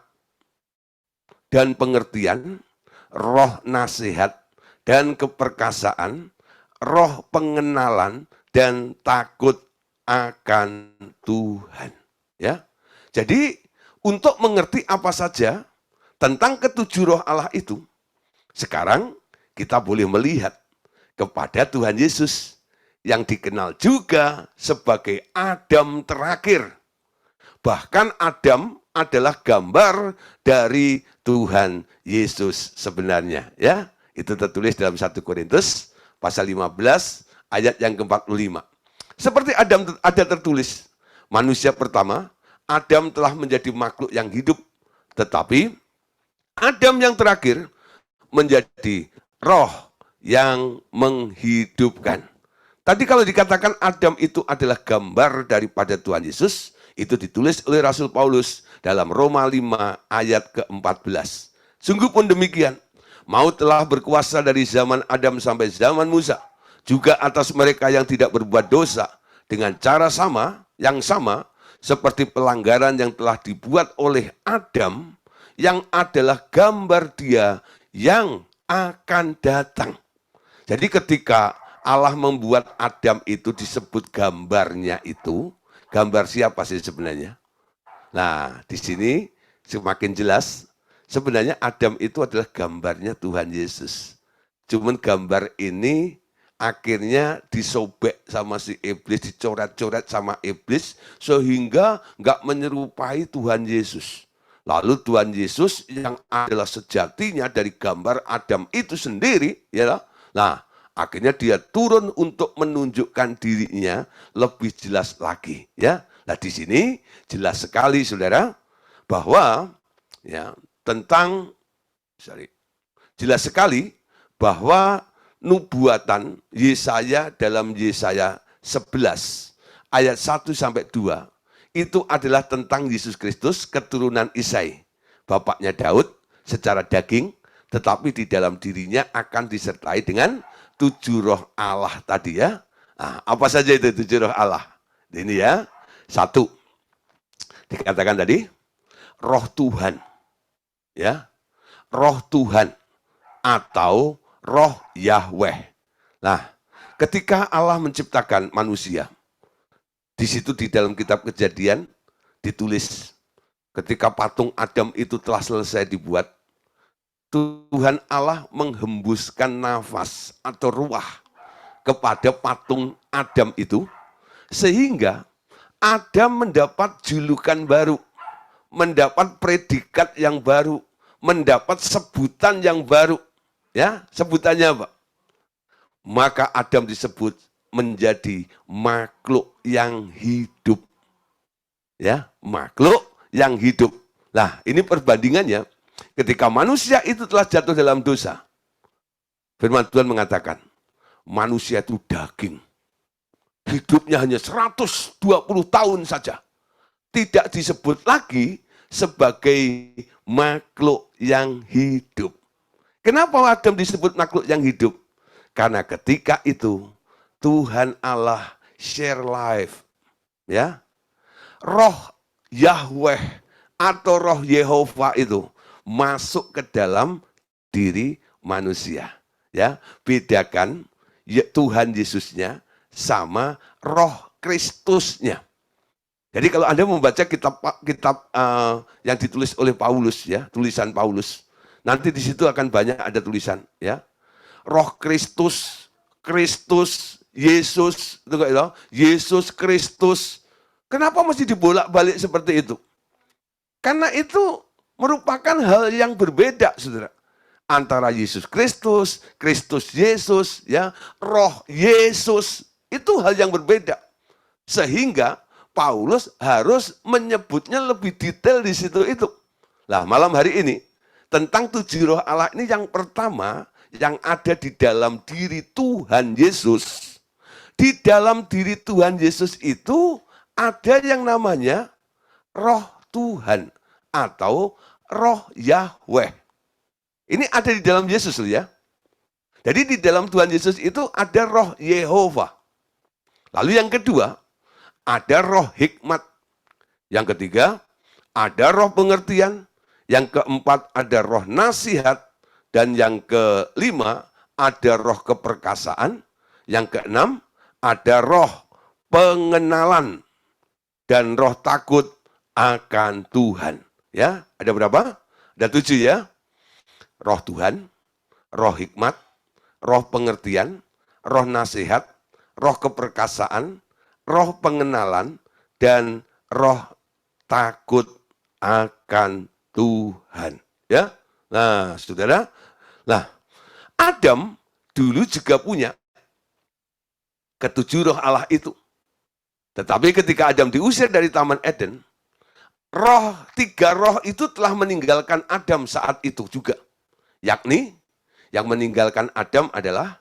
dan pengertian, roh nasihat dan keperkasaan, roh pengenalan dan takut akan Tuhan. Ya. Jadi untuk mengerti apa saja tentang ketujuh roh Allah itu, sekarang kita boleh melihat kepada Tuhan Yesus yang dikenal juga sebagai Adam terakhir. Bahkan Adam adalah gambar dari Tuhan Yesus sebenarnya. Ya, itu tertulis dalam 1 Korintus pasal 15 ayat yang ke-45. Seperti Adam ada tertulis, manusia pertama, Adam telah menjadi makhluk yang hidup, tetapi Adam yang terakhir menjadi roh yang menghidupkan. Tadi kalau dikatakan Adam itu adalah gambar daripada Tuhan Yesus, itu ditulis oleh Rasul Paulus dalam Roma 5 ayat ke-14. Sungguh pun demikian, maut telah berkuasa dari zaman Adam sampai zaman Musa, juga atas mereka yang tidak berbuat dosa, dengan cara yang sama, seperti pelanggaran yang telah dibuat oleh Adam, yang adalah gambar Dia yang akan datang. Jadi ketika Allah membuat Adam itu disebut gambarnya itu, gambar siapa sih sebenarnya? Nah, di sini semakin jelas, sebenarnya Adam itu adalah gambarnya Tuhan Yesus. Cuman gambar ini akhirnya disobek sama si iblis, dicoret-coret sama iblis, sehingga nggak menyerupai Tuhan Yesus. Lalu Tuhan Yesus yang adalah sejatinya dari gambar Adam itu sendiri, ya. Nah, akhirnya dia turun untuk menunjukkan dirinya lebih jelas lagi, ya. Nah, di sini jelas sekali, saudara, bahwa ya jelas sekali bahwa nubuatan Yesaya dalam Yesaya 11 ayat 1 sampai 2 itu adalah tentang Yesus Kristus, keturunan Isai, bapaknya Daud secara daging, tetapi di dalam dirinya akan disertai dengan 7 roh Allah tadi ya. Nah, apa saja itu 7 roh Allah? Ini ya. 1. Dikatakan tadi roh Tuhan. Ya. Roh Tuhan atau roh Yahweh. Nah, ketika Allah menciptakan manusia, di situ di dalam kitab Kejadian ditulis ketika patung Adam itu telah selesai dibuat, Tuhan Allah menghembuskan nafas atau ruah kepada patung Adam itu, sehingga Adam mendapat julukan baru, mendapat predikat yang baru, mendapat sebutan yang baru. Ya, sebutannya apa? Maka Adam disebut menjadi makhluk yang hidup. Ya, makhluk yang hidup. Nah, ini perbandingannya ketika manusia itu telah jatuh dalam dosa. Firman Tuhan mengatakan, manusia itu daging. Hidupnya hanya 120 tahun saja. tidak disebut lagi sebagai makhluk yang hidup. Kenapa Adam disebut makhluk yang hidup? Karena ketika itu Tuhan Allah share life, ya. Roh Yahweh atau roh Yehova itu masuk ke dalam diri manusia, ya. Bedakan Tuhan Yesusnya sama roh Kristusnya. Jadi kalau Anda membaca kitab yang ditulis oleh Paulus, ya, tulisan Paulus, nanti di situ akan banyak ada tulisan, ya. Roh Kristus, Kristus, Yesus, itu gitu, Yesus Kristus. Kenapa mesti dibolak-balik seperti itu? Karena itu merupakan hal yang berbeda, saudara. Antara Yesus Kristus, Kristus Yesus, ya, Roh Yesus, itu hal yang berbeda. Sehingga Paulus harus menyebutnya lebih detail di situ itu. Nah, malam hari ini tentang 7 roh Allah ini yang pertama yang ada di dalam diri Tuhan Yesus. Di dalam diri Tuhan Yesus itu ada yang namanya roh Tuhan atau roh Yahweh. Ini ada di dalam Yesus loh, ya. Jadi di dalam Tuhan Yesus itu ada roh Yehova. Lalu yang kedua, ada roh hikmat. Yang ketiga, ada roh pengertian. Yang keempat, ada roh nasihat. Dan yang kelima, ada roh keperkasaan. Yang keenam, ada roh pengenalan. Dan roh takut akan Tuhan. Ya, ada berapa? Ada 7, ya. Roh Tuhan, roh hikmat, roh pengertian, roh nasihat, roh keperkasaan, roh pengenalan, dan roh takut akan Tuhan. Ya, nah, saudara, nah, Adam dulu juga punya ketujuh roh Allah itu. Tetapi ketika Adam diusir dari Taman Eden, tiga roh itu telah meninggalkan Adam saat itu juga. Yakni yang meninggalkan Adam adalah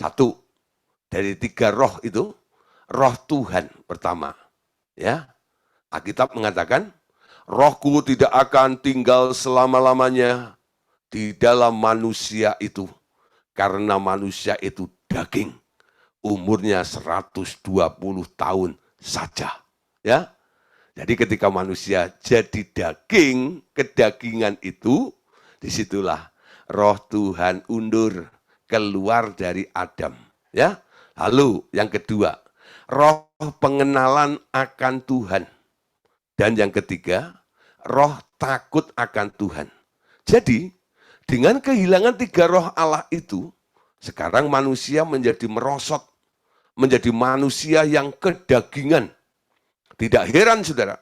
satu dari 3 roh itu, roh Tuhan pertama. Ya, Alkitab mengatakan, rohku tidak akan tinggal selama-lamanya di dalam manusia itu, karena manusia itu daging, umurnya 120 tahun saja. Ya, jadi ketika manusia jadi daging, kedagingan itu, disitulah roh Tuhan undur keluar dari Adam. Ya, lalu yang kedua, roh pengenalan akan Tuhan. Dan yang ketiga, roh takut akan Tuhan. Jadi, dengan kehilangan 3 roh Allah itu, sekarang manusia menjadi merosot, menjadi manusia yang kedagingan. Tidak heran, saudara,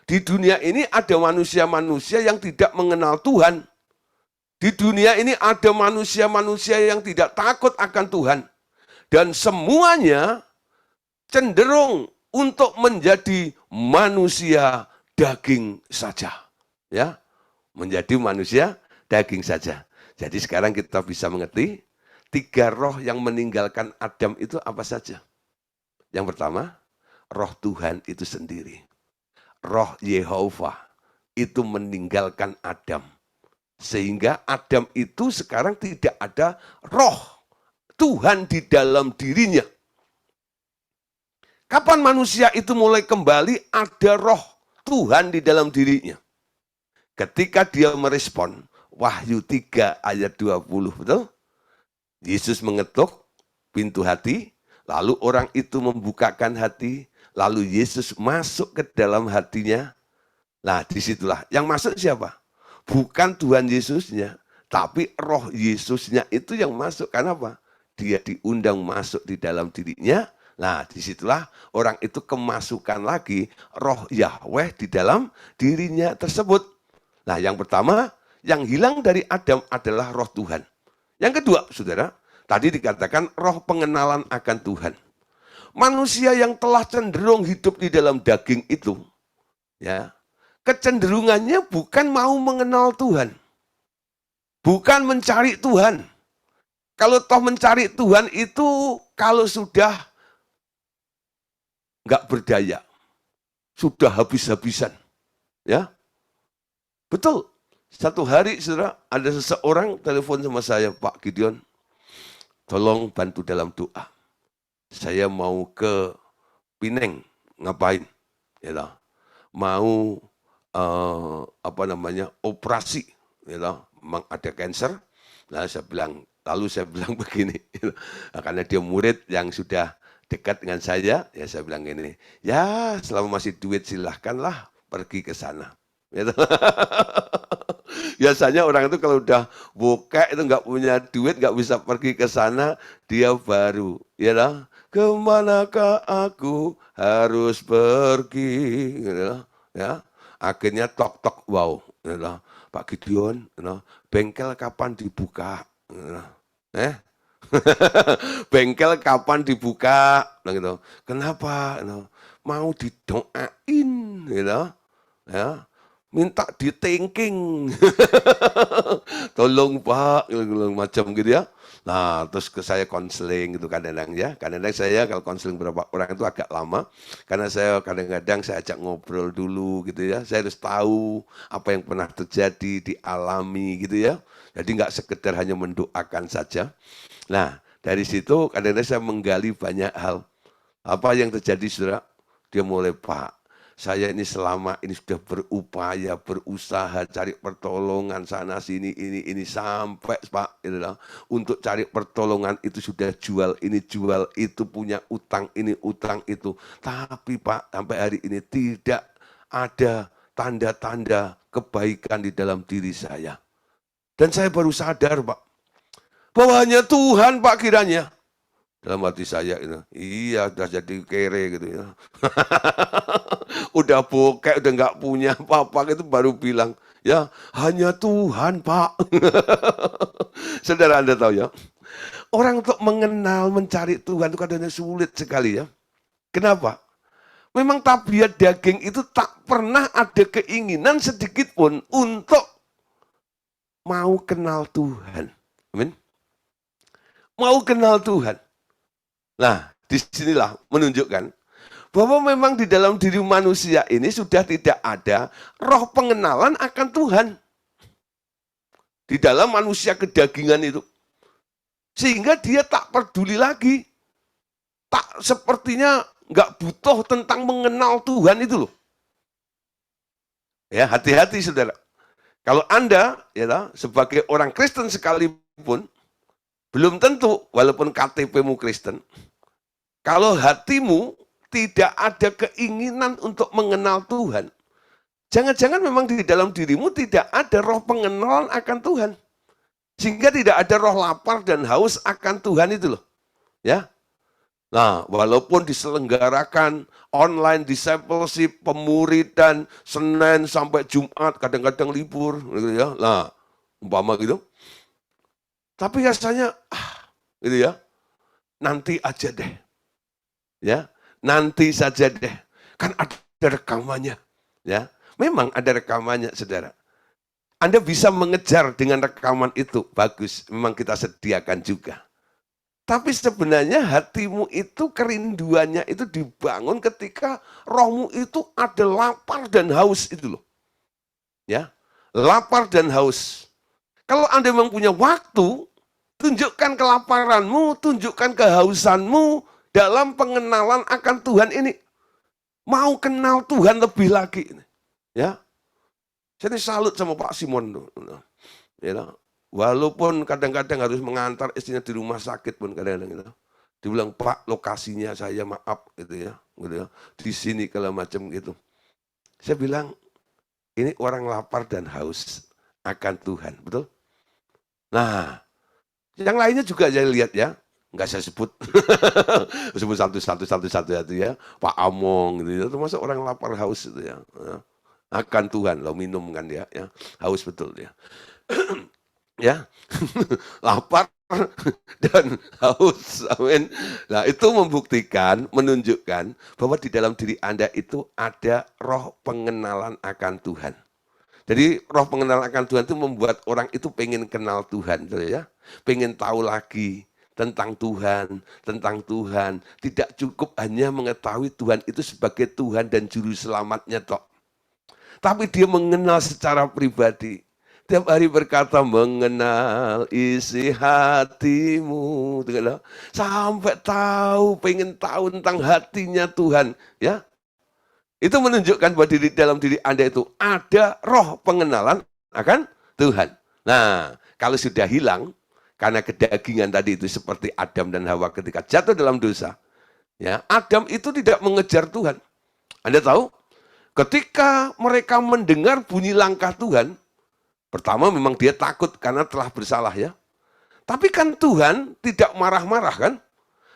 di dunia ini ada manusia-manusia yang tidak mengenal Tuhan. Di dunia ini ada manusia-manusia yang tidak takut akan Tuhan. Dan semuanya cenderung untuk menjadi manusia daging saja. Ya, menjadi manusia daging saja. Jadi sekarang kita bisa mengerti 3 roh yang meninggalkan Adam itu apa saja. Yang pertama, roh Tuhan itu sendiri. Roh Yehova itu meninggalkan Adam. Sehingga Adam itu sekarang tidak ada roh Tuhan di dalam dirinya. Kapan manusia itu mulai kembali ada roh Tuhan di dalam dirinya? Ketika dia merespon Wahyu 3 ayat 20, betul? Yesus mengetuk pintu hati, lalu orang itu membukakan hati, lalu Yesus masuk ke dalam hatinya. Nah, disitulah yang masuk siapa? Bukan Tuhan Yesusnya, tapi roh Yesusnya itu yang masuk. Karena apa? Dia diundang masuk di dalam dirinya. Nah, disitulah orang itu kemasukan lagi roh Yahweh di dalam dirinya tersebut. Nah, yang pertama, yang hilang dari Adam adalah roh Tuhan. Yang kedua, saudara, tadi dikatakan roh pengenalan akan Tuhan. Manusia yang telah cenderung hidup di dalam daging itu, ya, kecenderungannya bukan mau mengenal Tuhan. Bukan mencari Tuhan. Kalau toh mencari Tuhan itu kalau sudah nggak berdaya. sudah habis-habisan. Ya, betul. Satu hari, saudara, ada seseorang telepon sama saya, Pak Gideon, tolong bantu dalam doa. Saya mau ke Pineng, ngapain? Ya, mau operasi, ya, memang ada cancer. Nah, lalu saya bilang begini, karena dia murid yang sudah dekat dengan saya, ya saya bilang gini, ya selama masih duit silahkanlah pergi ke sana. Gitu. Biasanya orang itu kalau udah bokek itu nggak punya duit, nggak bisa pergi ke sana, dia baru, ya lah, kemanakah aku harus pergi, gitu, ya. Akhirnya tok-tok, wow, gitu, Pak Gideon, gitu, bengkel kapan dibuka? Gitu. Bengkel kapan dibuka? Gitu. Kenapa? Gitu. Mau didoain, gitu, ya. Minta dithinking. Tolong Pak, macam gitu ya. Nah, terus ke saya konseling gitu kadang-kadang ya. Kadang-kadang saya kalau konseling berapa orang itu agak lama. Karena saya kadang-kadang saya ajak ngobrol dulu gitu ya. Saya harus tahu apa yang pernah terjadi, dialami gitu ya. Jadi nggak sekedar hanya mendoakan saja. Nah, dari situ kadang-kadang saya menggali banyak hal. Apa yang terjadi, saudara? Dia mulai, Pak, saya ini selama ini sudah berupaya, berusaha cari pertolongan sana sini ini sampai Pak untuk cari pertolongan itu sudah jual ini jual itu, punya utang ini utang itu. Tapi Pak, sampai hari ini tidak ada tanda-tanda kebaikan di dalam diri saya. Dan saya baru sadar Pak, bahwa hanya Tuhan Pak kiranya. Dalam hati saya itu, iya udah jadi kere gitu ya. Udah bokek, udah nggak punya apa-apa, itu baru bilang, ya hanya Tuhan Pak. Saudara Anda tahu ya, orang untuk mengenal, mencari Tuhan itu kadang-kadang sulit sekali ya. Kenapa? Memang tabiat daging itu tak pernah ada keinginan sedikit pun untuk mau kenal Tuhan. Amin. Mau kenal Tuhan. Nah, disinilah menunjukkan bahwa memang di dalam diri manusia ini sudah tidak ada roh pengenalan akan Tuhan. Di dalam manusia kedagingan itu. Sehingga dia tak peduli lagi. Tak sepertinya nggak butuh tentang mengenal Tuhan itu loh. Ya, hati-hati saudara. Kalau Anda ya sebagai orang Kristen sekalipun, belum tentu walaupun KTP-mu Kristen, kalau hatimu tidak ada keinginan untuk mengenal Tuhan, jangan-jangan memang di dalam dirimu tidak ada roh pengenalan akan Tuhan. Sehingga tidak ada roh lapar dan haus akan Tuhan itu loh. Ya. Nah, walaupun diselenggarakan online discipleship, pemuridan, Senin sampai Jumat, kadang-kadang libur, gitu ya. Nah, umpama gitu. Tapi rasanya, gitu ya, nanti aja deh. Ya, nanti saja deh. Kan ada rekamannya. Ya, memang ada rekamannya, saudara. Anda bisa mengejar dengan rekaman itu, bagus. Memang kita sediakan juga. Tapi sebenarnya hatimu itu kerinduannya itu dibangun ketika rohmu itu ada lapar dan haus itu loh. Ya, lapar dan haus. Kalau Anda memang punya waktu, tunjukkan kelaparanmu, tunjukkan kehausanmu dalam pengenalan akan Tuhan ini. Mau kenal Tuhan lebih lagi. Ya, saya salut sama Pak Simon tuh. Ya, walaupun kadang-kadang harus mengantar istrinya di rumah sakit pun kadang-kadang gitu. Dia bilang, Pak, lokasinya saya maaf gitu ya, di sini kalau macam gitu. Saya bilang, ini orang lapar dan haus akan Tuhan, betul? Nah, yang lainnya juga saya lihat ya, nggak saya sebut, sebut satu ya, Pak Among gitu ya, termasuk orang lapar haus itu ya, akan Tuhan, lo minum kan ya, haus betul ya. Ya, lapar dan haus, amin. Nah, itu membuktikan, menunjukkan bahwa di dalam diri Anda itu ada roh pengenalan akan Tuhan. Jadi roh pengenalan akan Tuhan itu membuat orang itu pengen kenal Tuhan, ya, pengen tahu lagi tentang Tuhan, tentang Tuhan. Tidak cukup hanya mengetahui Tuhan itu sebagai Tuhan dan Juru Selamatnya tok. Tapi dia mengenal secara pribadi. Tiap hari berkata, mengenal isi hatimu. Sampai tahu, pengen tahu tentang hatinya Tuhan. Ya, itu menunjukkan bahwa dalam diri Anda itu ada roh pengenalan akan Tuhan. Nah, kalau sudah hilang, karena kedagingan tadi itu seperti Adam dan Hawa ketika jatuh dalam dosa. Ya, Adam itu tidak mengejar Tuhan. Anda tahu? Ketika mereka mendengar bunyi langkah Tuhan, pertama memang dia takut karena telah bersalah ya. Tapi kan Tuhan tidak marah-marah kan?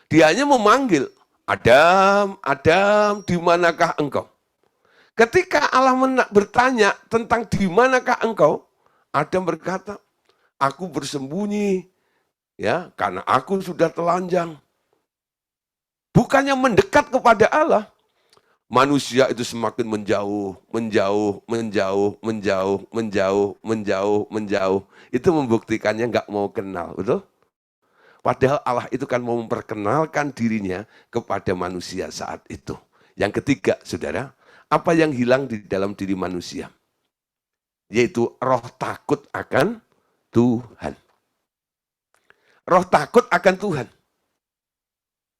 Dia hanya memanggil, Adam, Adam, di manakah engkau? Ketika Allah bertanya tentang di manakah engkau, Adam berkata, aku bersembunyi ya karena aku sudah telanjang. Bukannya mendekat kepada Allah, manusia itu semakin menjauh, menjauh, menjauh, menjauh, menjauh, menjauh, menjauh. Itu membuktikannya nggak mau kenal, betul? Padahal Allah itu kan mau memperkenalkan dirinya kepada manusia saat itu. Yang ketiga, saudara, apa yang hilang di dalam diri manusia? Yaitu roh takut akan Tuhan. Roh takut akan Tuhan.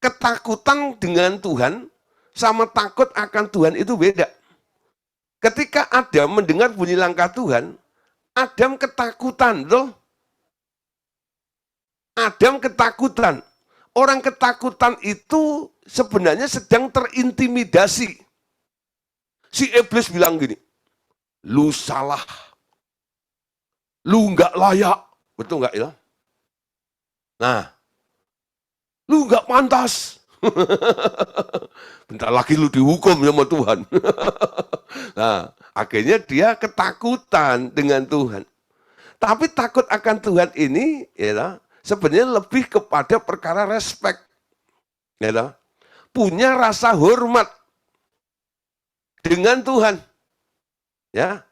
Ketakutan dengan Tuhan sama takut akan Tuhan itu beda. Ketika Adam mendengar bunyi langkah Tuhan, Adam ketakutan, loh. Adam ketakutan. Orang ketakutan itu sebenarnya sedang terintimidasi. Si iblis bilang gini, lu salah, lu nggak layak, betul nggak ya? Nah, lu nggak pantas. Bentar lagi lu dihukum sama Tuhan. Nah, akhirnya dia ketakutan dengan Tuhan. Tapi takut akan Tuhan ini ya, sebenarnya lebih kepada perkara respek. Ya, punya rasa hormat dengan Tuhan. Ya,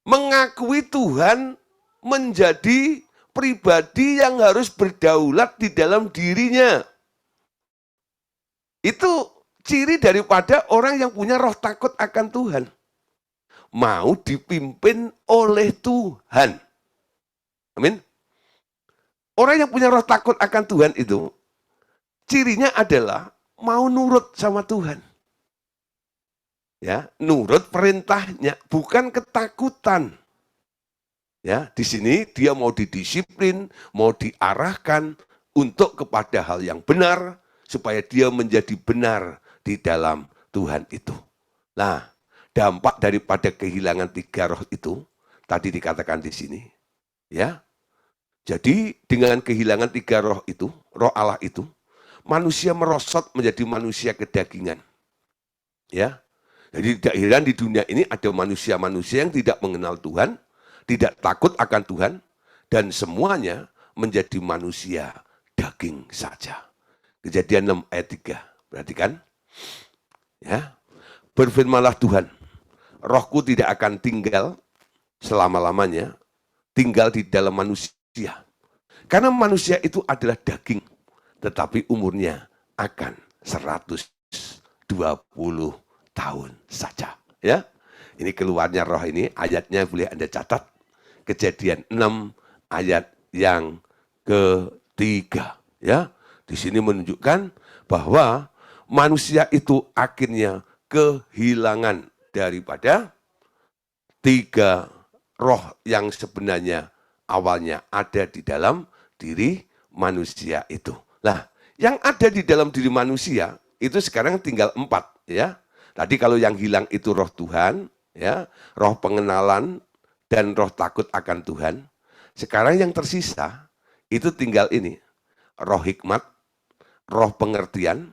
mengakui Tuhan menjadi pribadi yang harus berdaulat di dalam dirinya. Itu ciri daripada orang yang punya roh takut akan Tuhan. Mau dipimpin oleh Tuhan. Amin. Orang yang punya roh takut akan Tuhan itu, cirinya adalah mau nurut sama Tuhan. Ya, nurut perintahnya, bukan ketakutan. Ya, di sini dia mau didisiplin, mau diarahkan untuk kepada hal yang benar, supaya dia menjadi benar di dalam Tuhan itu. Nah, dampak daripada kehilangan tiga roh itu, tadi dikatakan di sini. Ya, jadi dengan kehilangan tiga roh itu, roh Allah itu, manusia merosot menjadi manusia kedagingan. Ya, jadi tidak heran di dunia ini ada manusia-manusia yang tidak mengenal Tuhan, tidak takut akan Tuhan, dan semuanya menjadi manusia daging saja. Kejadian 6 ayat 3. Perhatikan. Ya. Berfirmanlah Tuhan, rohku tidak akan tinggal selama-lamanya, tinggal di dalam manusia. Karena manusia itu adalah daging, tetapi umurnya akan 120 tahun saja. Ya. Ini keluarnya roh ini, ayatnya boleh Anda catat. Kejadian 6 ayat yang ketiga. Ya. Di sini menunjukkan bahwa manusia itu akhirnya kehilangan daripada tiga roh yang sebenarnya awalnya ada di dalam diri manusia itu. Nah, yang ada di dalam diri manusia itu sekarang tinggal 4 ya. Tadi kalau yang hilang itu roh Tuhan, ya, roh pengenalan dan roh takut akan Tuhan. Sekarang yang tersisa itu tinggal ini, roh hikmat, roh pengertian,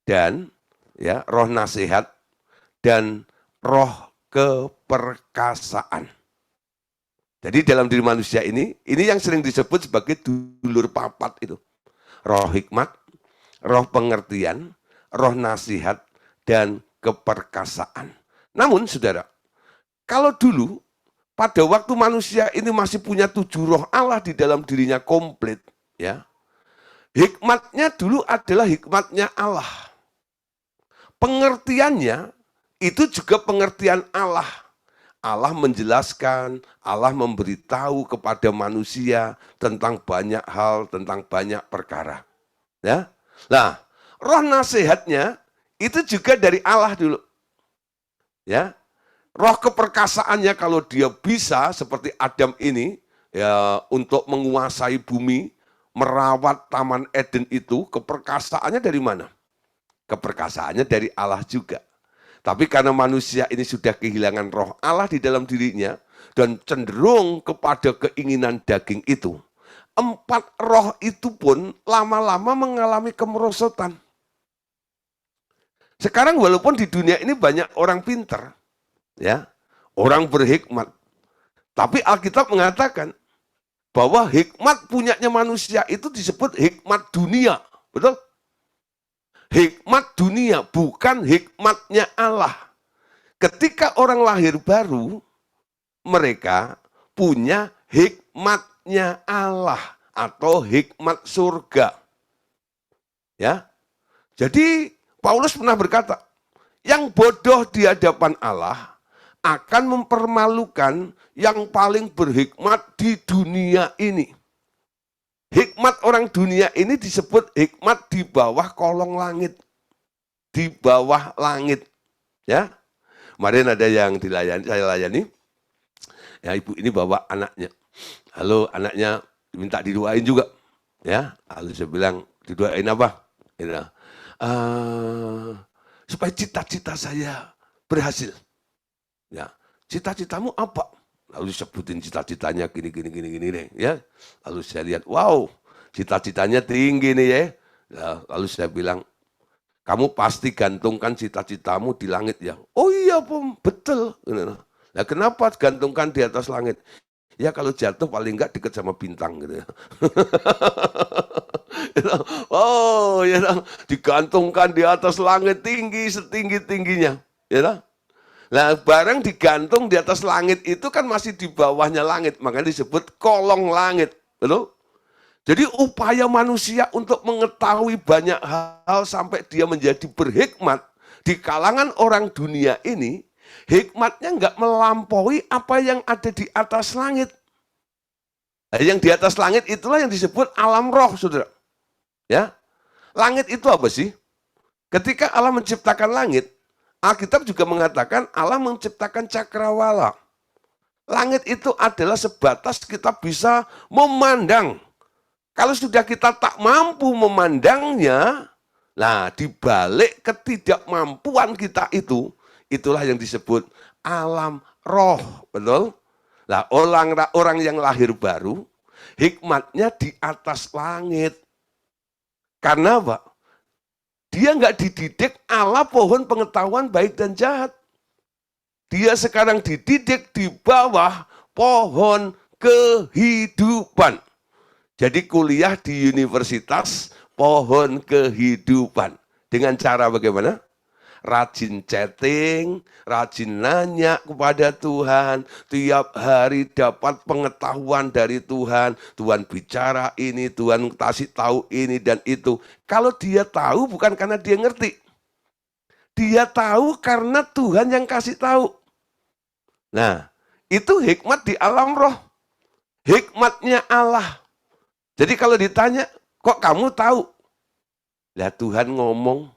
dan ya roh nasihat, dan roh keperkasaan. Jadi dalam diri manusia ini yang sering disebut sebagai dulur papat itu. Roh hikmat, roh pengertian, roh nasihat, dan keperkasaan. Namun saudara, kalau dulu pada waktu manusia ini masih punya 7 roh Allah di dalam dirinya komplit, ya, Hikmatnya dulu adalah hikmatnya Allah. Pengertiannya itu juga pengertian Allah. Allah menjelaskan, Allah memberitahu kepada manusia tentang banyak hal, tentang banyak perkara. Ya, nah, roh nasihatnya itu juga dari Allah dulu. Ya, roh keperkasaannya kalau dia bisa seperti Adam ini, ya untuk menguasai bumi, merawat Taman Eden itu, keperkasaannya dari mana? Keperkasaannya dari Allah juga. Tapi karena manusia ini sudah kehilangan roh Allah di dalam dirinya dan cenderung kepada keinginan daging itu, empat roh itu pun lama-lama mengalami kemerosotan. Sekarang walaupun di dunia ini banyak orang pintar, ya, orang berhikmat, tapi Alkitab mengatakan bahwa hikmat punyanya manusia itu disebut hikmat dunia, betul? Hikmat dunia, bukan hikmatnya Allah. Ketika orang lahir baru, mereka punya hikmatnya Allah atau hikmat surga. Ya. Jadi Paulus pernah berkata, yang bodoh di hadapan Allah akan mempermalukan yang paling berhikmat di dunia ini. Hikmat orang dunia ini disebut hikmat di bawah kolong langit. Di bawah langit. Ya. Kemarin ada yang dilayani, saya layani. Ya, ibu ini bawa anaknya. Halo, anaknya minta didoain juga. Ya, lalu saya bilang, didoain apa? Ya, supaya cita-cita saya berhasil. Ya, cita-citamu apa? Lalu sebutin cita-citanya gini nih, ya. Lalu saya lihat, wow, cita-citanya tinggi nih ya. Lalu saya bilang, kamu pasti gantungkan cita-citamu di langit ya. Oh iya, Pom, betul. Nah, kenapa gantungkan di atas langit? Ya kalau jatuh paling enggak dekat sama bintang gitu ya. Oh, ya, digantungkan di atas langit tinggi setinggi-tingginya, ya. Nah, barang digantung di atas langit itu kan masih di bawahnya langit, makanya disebut kolong langit, betul? Jadi upaya manusia untuk mengetahui banyak hal sampai dia menjadi berhikmat di kalangan orang dunia ini, hikmatnya nggak melampaui apa yang ada di atas langit. Nah, yang di atas langit itulah yang disebut alam roh, saudara. Ya, langit itu apa sih? Ketika Allah menciptakan langit, Alkitab juga mengatakan Allah menciptakan cakrawala. Langit itu adalah sebatas kita bisa memandang. Kalau sudah kita tak mampu memandangnya, nah dibalik ketidakmampuan kita itu, itulah yang disebut alam roh, betul? Nah, orang yang lahir baru, hikmatnya di atas langit. Karena apa? Dia nggak dididik ala pohon pengetahuan baik dan jahat. Dia sekarang dididik di bawah pohon kehidupan. Jadi kuliah di universitas pohon kehidupan. Dengan cara bagaimana? Rajin chatting, rajin nanya kepada Tuhan, tiap hari dapat pengetahuan dari Tuhan, Tuhan bicara ini, Tuhan kasih tahu ini dan itu. Kalau dia tahu bukan karena dia ngerti, dia tahu karena Tuhan yang kasih tahu. Nah, itu hikmat di alam roh, hikmatnya Allah. Jadi kalau ditanya, kok kamu tahu? Lah Tuhan ngomong,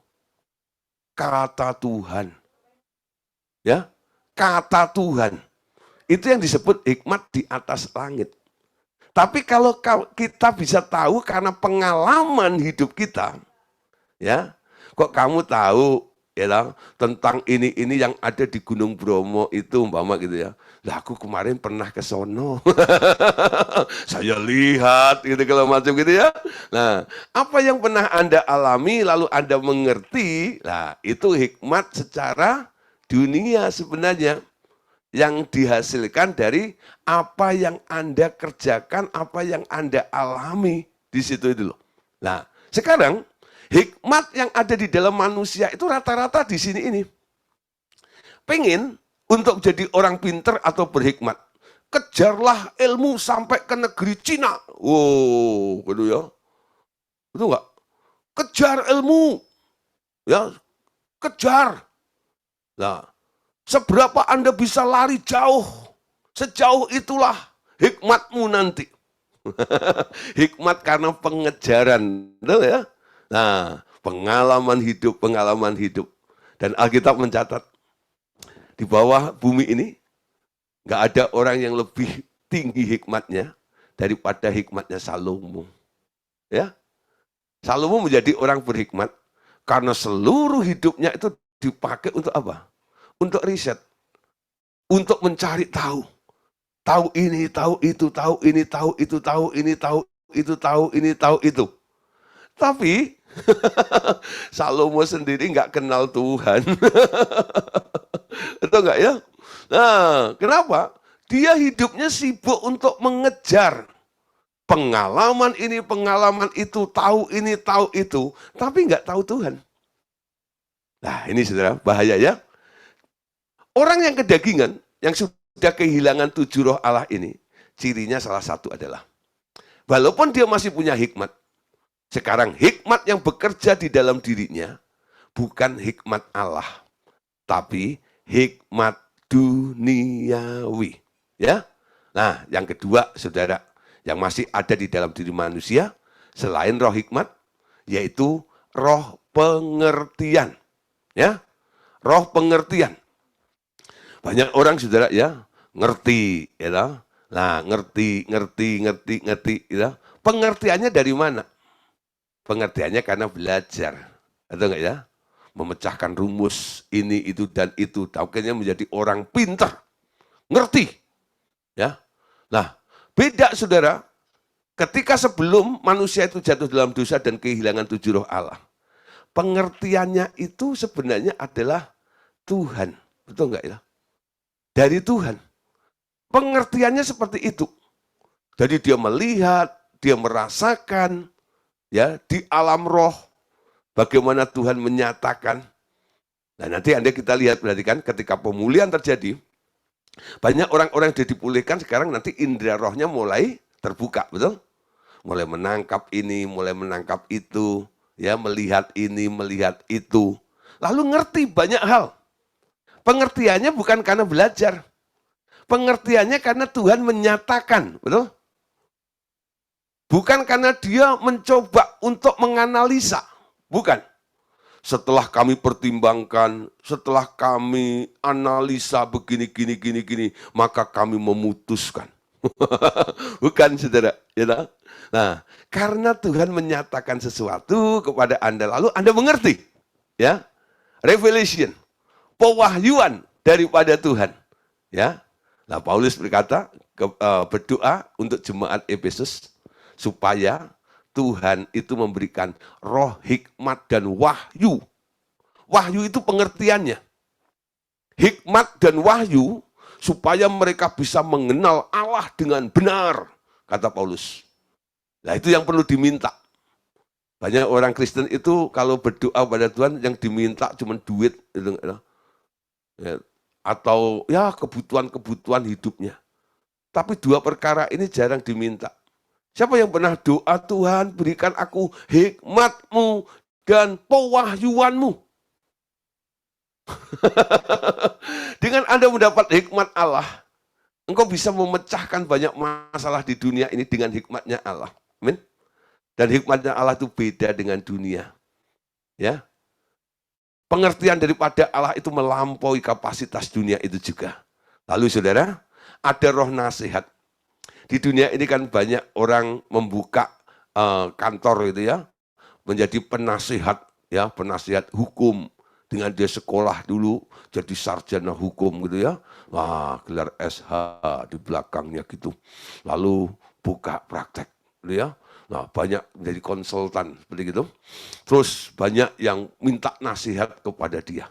kata Tuhan. Ya, kata Tuhan. Itu yang disebut hikmat di atas langit. Tapi kalau kita bisa tahu karena pengalaman hidup kita, ya, kok kamu tahu ya tentang ini yang ada di Gunung Bromo itu umpama gitu ya. Lah aku kemarin pernah ke sono. Saya lihat gitu kalau macam gitu ya. Nah, apa yang pernah Anda alami lalu Anda mengerti, nah itu hikmat secara dunia sebenarnya yang dihasilkan dari apa yang Anda kerjakan, apa yang Anda alami di situ itu loh. Nah, sekarang hikmat yang ada di dalam manusia itu rata-rata di sini ini. Pengen untuk jadi orang pinter atau berhikmat, kejarlah ilmu sampai ke negeri Cina. Wow, gitu ya. Betul nggak? Kejar ilmu, ya, kejar. Nah, seberapa Anda bisa lari jauh, sejauh itulah hikmatmu nanti. Hikmat karena pengejaran, betul ya? Nah, pengalaman hidup, pengalaman hidup. Dan Alkitab mencatat, di bawah bumi ini, nggak ada orang yang lebih tinggi hikmatnya daripada hikmatnya Salomo. Ya, Salomo menjadi orang berhikmat karena seluruh hidupnya itu dipakai untuk apa? Untuk riset, untuk mencari tahu. Tahu ini, tahu itu, tahu ini, tahu itu, tahu ini, tahu itu, tahu ini, tahu itu. Tapi Salomo sendiri nggak kenal Tuhan. Itu enggak ya? Nah, kenapa? Dia hidupnya sibuk untuk mengejar pengalaman ini, pengalaman itu, tahu ini, tahu itu, tapi nggak tahu Tuhan. Nah, ini saudara, bahaya ya. Orang yang kedagingan, yang sudah kehilangan 7 roh Allah ini, cirinya salah satu adalah, walaupun dia masih punya hikmat, sekarang hikmat yang bekerja di dalam dirinya, bukan hikmat Allah, tapi hikmat duniawi. Ya. Nah, yang kedua, saudara, yang masih ada di dalam diri manusia, selain roh hikmat, yaitu roh pengertian. Ya, roh pengertian. Banyak orang, saudara, ya, ngerti, ya. Nah, ngerti, ya. Pengertiannya dari mana? Pengertiannya karena belajar. Atau enggak ya? Memecahkan rumus ini, itu, dan itu. Akhirnya menjadi orang pintar. Ngerti. Ya. Nah, beda saudara. Ketika sebelum manusia itu jatuh dalam dosa dan kehilangan 7 roh Allah. Pengertiannya itu sebenarnya adalah Tuhan. Betul enggak ya? Dari Tuhan. Pengertiannya seperti itu. Jadi dia melihat, dia merasakan, ya, di alam roh, bagaimana Tuhan menyatakan. Nah, nanti Anda kita lihat, berarti kan ketika pemulihan terjadi, banyak orang-orang yang sudah dipulihkan, sekarang nanti indera rohnya mulai terbuka, betul? Mulai menangkap ini, mulai menangkap itu, ya, melihat ini, melihat itu. Lalu ngerti banyak hal. Pengertiannya bukan karena belajar. Pengertiannya karena Tuhan menyatakan, betul? Bukan karena dia mencoba untuk menganalisa, bukan. Setelah kami pertimbangkan, setelah kami analisa begini, maka kami memutuskan. Bukan, saudara. Ya, nah, karena Tuhan menyatakan sesuatu kepada Anda, lalu Anda mengerti. Ya, revelation, pewahyuan daripada Tuhan. Ya, nah Paulus berkata, berdoa untuk jemaat Efesus supaya Tuhan itu memberikan roh hikmat dan wahyu. Wahyu itu pengertiannya. Hikmat dan wahyu supaya mereka bisa mengenal Allah dengan benar, kata Paulus. Nah, itu yang perlu diminta. Banyak orang Kristen itu kalau berdoa pada Tuhan yang diminta cuma duit, atau ya kebutuhan-kebutuhan hidupnya. Tapi 2 perkara ini jarang diminta. Siapa yang pernah doa, Tuhan berikan aku hikmat-Mu dan pewahyuan-Mu. Dengan Anda mendapat hikmat Allah, engkau bisa memecahkan banyak masalah di dunia ini dengan hikmatnya Allah. Amin. Dan hikmatnya Allah itu beda dengan dunia. Ya. Pengertian daripada Allah itu melampaui kapasitas dunia itu juga. Lalu saudara, ada roh nasihat. Di dunia ini kan banyak orang membuka kantor itu ya, menjadi penasihat, ya, penasihat hukum. Dengan dia sekolah dulu jadi sarjana hukum gitu ya. Wah, gelar SH di belakangnya gitu. Lalu buka praktek gitu ya. Nah, banyak menjadi konsultan seperti gitu. Terus banyak yang minta nasihat kepada dia.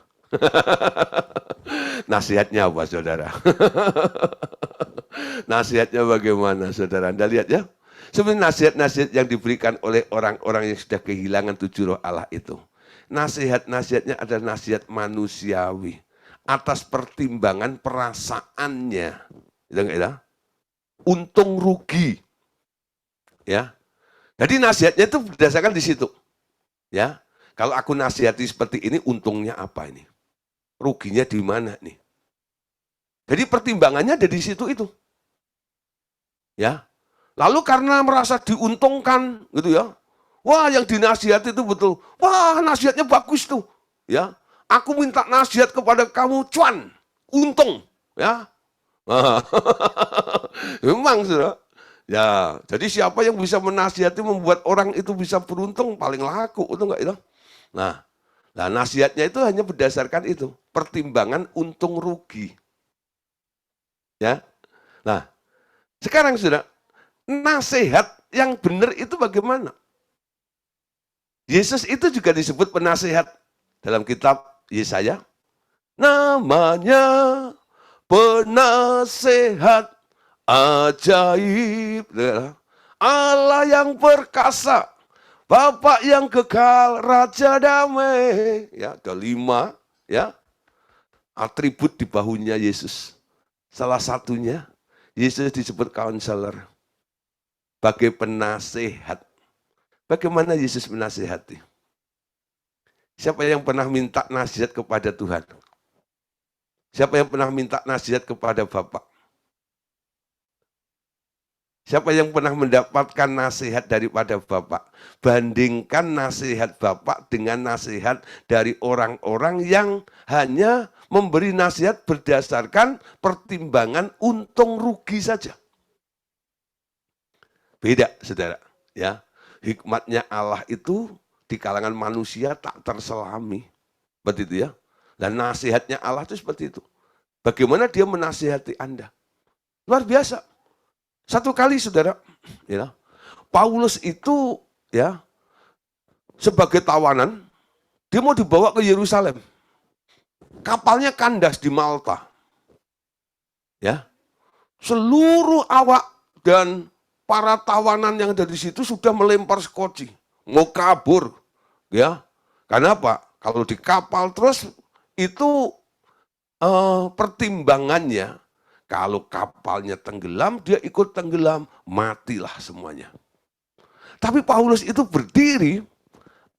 Nasihatnya apa, saudara? Nasihatnya bagaimana, saudara? Anda lihat ya. Sebenarnya nasihat-nasihat yang diberikan oleh orang-orang yang sudah kehilangan 7 roh Allah itu. Nasihat-nasihatnya adalah nasihat manusiawi. Atas pertimbangan perasaannya. Gitu enggak ya? Untung rugi. Ya. Jadi nasihatnya itu berdasarkan di situ. Ya, kalau aku nasihati seperti ini, untungnya apa ini? Ruginya di mana nih? Jadi pertimbangannya ada di situ itu. Ya. Lalu karena merasa diuntungkan gitu ya. Wah, yang dinasihati itu betul. Wah, nasihatnya bagus tuh. Ya. Aku minta nasihat kepada kamu, cuan. Untung, ya. Memang sudah. Ya, jadi siapa yang bisa menasihati membuat orang itu bisa beruntung paling laku, itu enggak itu? Nah, nasihatnya itu hanya berdasarkan itu, pertimbangan untung rugi. Ya. Nah, sekarang sudah nasihat yang benar itu bagaimana? Yesus itu juga disebut penasihat dalam kitab Yesaya. Namanya penasehat ajaib. Allah yang perkasa, Bapa yang kekal, Raja damai. Ya, ada 5 ya atribut di bahunya Yesus. Salah satunya Yesus disebut counselor, sebagai penasehat. Bagaimana Yesus menasihati? Siapa yang pernah minta nasihat kepada Tuhan? Siapa yang pernah minta nasihat kepada Bapak? Siapa yang pernah mendapatkan nasihat daripada Bapak? Bandingkan nasihat Bapak dengan nasihat dari orang-orang yang hanya memberi nasihat berdasarkan pertimbangan untung rugi saja. Beda, saudara. Ya, hikmatnya Allah itu di kalangan manusia tak terselami. Seperti itu ya. Dan nasihatnya Allah itu seperti itu. Bagaimana dia menasihati Anda? Luar biasa. Satu kali saudara, ya, Paulus itu ya sebagai tawanan, dia mau dibawa ke Yerusalem. Kapalnya kandas di Malta. Ya. Seluruh awak dan para tawanan yang ada di situ sudah melempar skoci, mau kabur. Ya. Karena apa? Kalau di kapal terus itu pertimbangannya, kalau kapalnya tenggelam, dia ikut tenggelam, matilah semuanya. Tapi Paulus itu berdiri,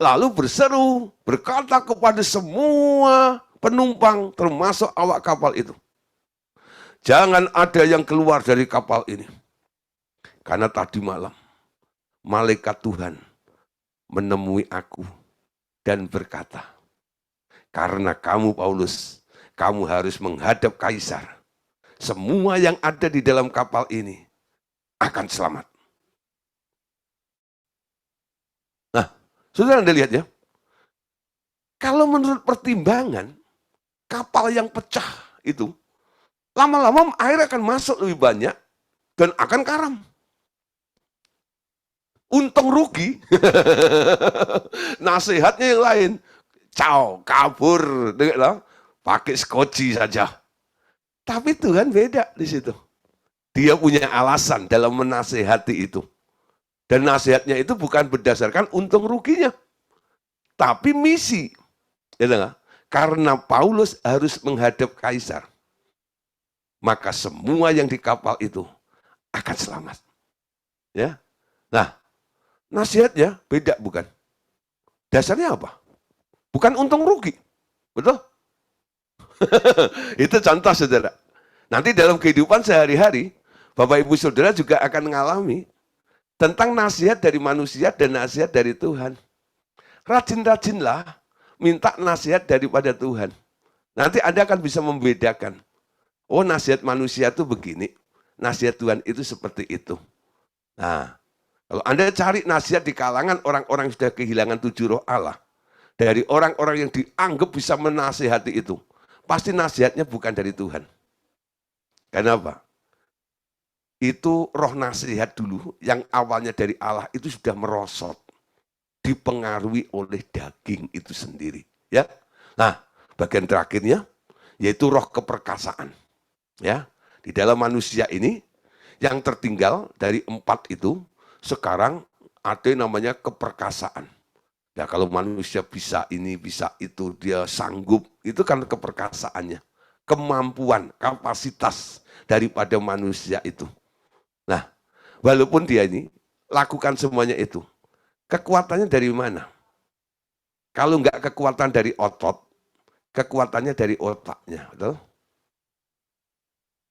lalu berseru, berkata kepada semua penumpang, termasuk awak kapal itu. Jangan ada yang keluar dari kapal ini. Karena tadi malam, malaikat Tuhan menemui aku dan berkata, karena kamu Paulus, kamu harus menghadap Kaisar. Semua yang ada di dalam kapal ini akan selamat. Nah, saudara Anda lihat ya, kalau menurut pertimbangan, kapal yang pecah itu, lama-lama air akan masuk lebih banyak dan akan karam. Untung rugi, nasihatnya yang lain, kabur, pakai skoci saja. Tapi Tuhan beda di situ. Dia punya alasan dalam menasehati itu. Dan nasihatnya itu bukan berdasarkan untung ruginya. Tapi misi. Karena Paulus harus menghadap Kaisar. Maka semua yang di kapal itu akan selamat. Ya. Nah, nasihatnya beda bukan? Dasarnya apa? Bukan untung rugi. Betul? Itu contoh saudara. Nanti dalam kehidupan sehari-hari, Bapak Ibu Saudara juga akan mengalami tentang nasihat dari manusia dan nasihat dari Tuhan. Rajin-rajinlah minta nasihat daripada Tuhan. Nanti Anda akan bisa membedakan. Oh, nasihat manusia itu begini, nasihat Tuhan itu seperti itu. Nah, kalau Anda cari nasihat di kalangan orang-orang yang sudah kehilangan 7 roh Allah, dari orang-orang yang dianggap bisa menasihati itu, pasti nasihatnya bukan dari Tuhan. Kenapa? Itu roh nasihat dulu yang awalnya dari Allah itu sudah merosot, dipengaruhi oleh daging itu sendiri. Ya, nah bagian terakhirnya yaitu roh keperkasaan. Ya, di dalam manusia ini yang tertinggal dari 4 itu sekarang ada namanya keperkasaan. Ya kalau manusia bisa ini bisa itu dia sanggup itu kan keperkasaannya, kemampuan, kapasitas daripada manusia itu. Nah, walaupun dia ini lakukan semuanya itu, Kekuatannya dari mana? Kalau nggak kekuatan dari otot, kekuatannya dari otaknya, betul?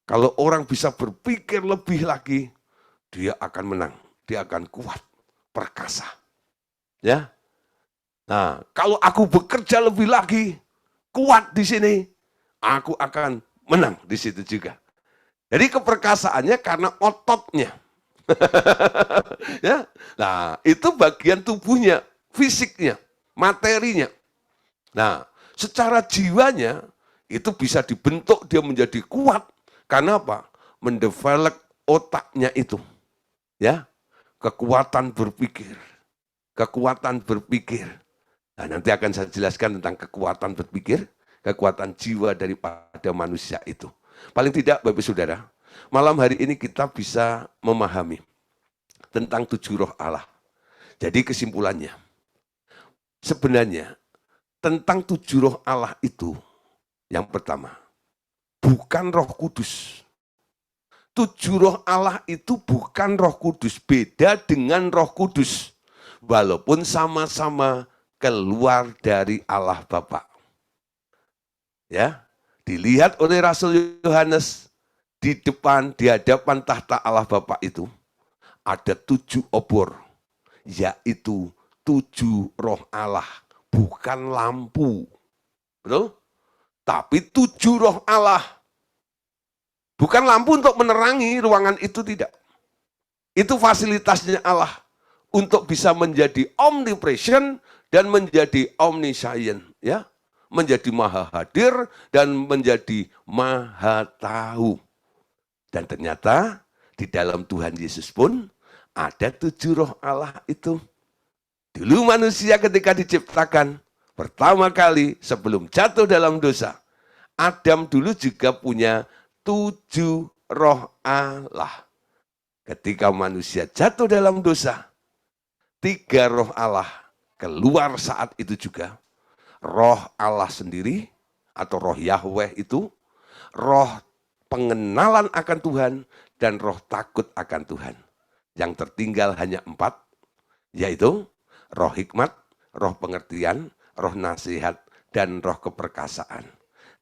Kalau orang bisa berpikir lebih lagi, dia akan menang, dia akan kuat, perkasa. Ya. Nah, kalau aku bekerja lebih lagi, kuat di sini, aku akan menang di situ juga. Jadi keperkasaannya karena ototnya. Ya. Nah, itu bagian tubuhnya, fisiknya, materinya. Nah, secara jiwanya itu bisa dibentuk dia menjadi kuat. Karena apa? Mendevelop otaknya itu. Ya. Kekuatan berpikir. Kekuatan berpikir. Nah, nanti akan saya jelaskan tentang kekuatan berpikir, kekuatan jiwa daripada manusia itu. Paling tidak, Bapak Saudara, malam hari ini kita bisa memahami tentang 7 roh Allah. Jadi kesimpulannya, sebenarnya tentang 7 roh Allah itu, yang pertama, bukan Roh Kudus. 7 roh Allah itu bukan Roh Kudus, beda dengan Roh Kudus. Walaupun sama-sama keluar dari Allah Bapa. Ya, dilihat oleh Rasul Yohanes di hadapan tahta Allah Bapa itu ada 7 obor, yaitu 7 roh Allah, bukan lampu. Betul? Tapi 7 roh Allah. Bukan lampu untuk menerangi ruangan itu, tidak. Itu fasilitasnya Allah untuk bisa menjadi omnipresent dan menjadi omniscient, ya, menjadi maha hadir dan menjadi maha tahu. Dan ternyata di dalam Tuhan Yesus pun ada 7 roh Allah itu. Dulu manusia ketika diciptakan pertama kali sebelum jatuh dalam dosa, Adam dulu juga punya 7 roh Allah. Ketika manusia jatuh dalam dosa, 3 roh Allah keluar saat itu juga. Roh Allah sendiri atau roh Yahweh itu, roh pengenalan akan Tuhan dan roh takut akan Tuhan. Yang tertinggal hanya 4, yaitu roh hikmat, roh pengertian, roh nasihat, dan roh keperkasaan.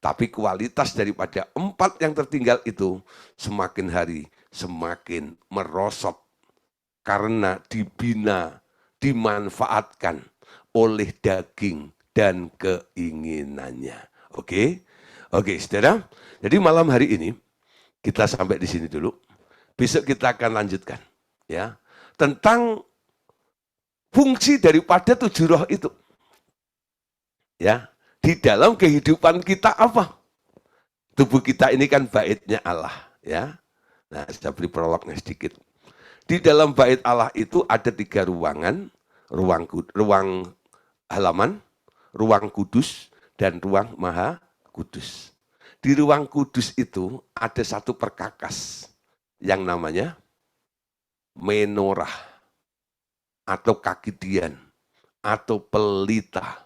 Tapi kualitas daripada 4 yang tertinggal itu semakin hari semakin merosot karena dibina, dimanfaatkan oleh daging dan keinginannya. Oke? Oke, saudara. Jadi malam hari ini kita sampai di sini dulu. Besok kita akan lanjutkan, ya, tentang fungsi daripada 7 roh itu. Ya, di dalam kehidupan kita apa? Tubuh kita ini kan baitnya Allah, ya. Nah, saya beri prolognya sedikit. Di dalam bait Allah itu ada 3 ruangan, ruang halaman, ruang kudus, dan ruang maha kudus. Di ruang kudus itu ada satu perkakas yang namanya menorah atau kaki dian atau pelita,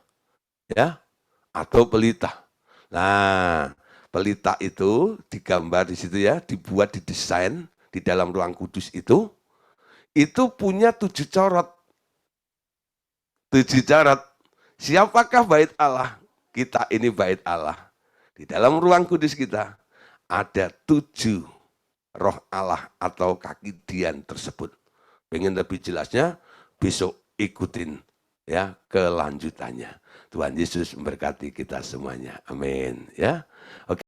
ya, atau pelita. Nah, pelita itu digambar di situ, ya, dibuat, didesain di dalam ruang kudus itu punya 7 corot. 7 corot. Siapakah bait Allah? Kita ini bait Allah. Di dalam ruang kudus kita ada 7 roh Allah atau kaki dian tersebut. Pengen lebih jelasnya, besok ikutin, ya, kelanjutannya. Tuhan Yesus memberkati kita semuanya. Amin, ya. Oke.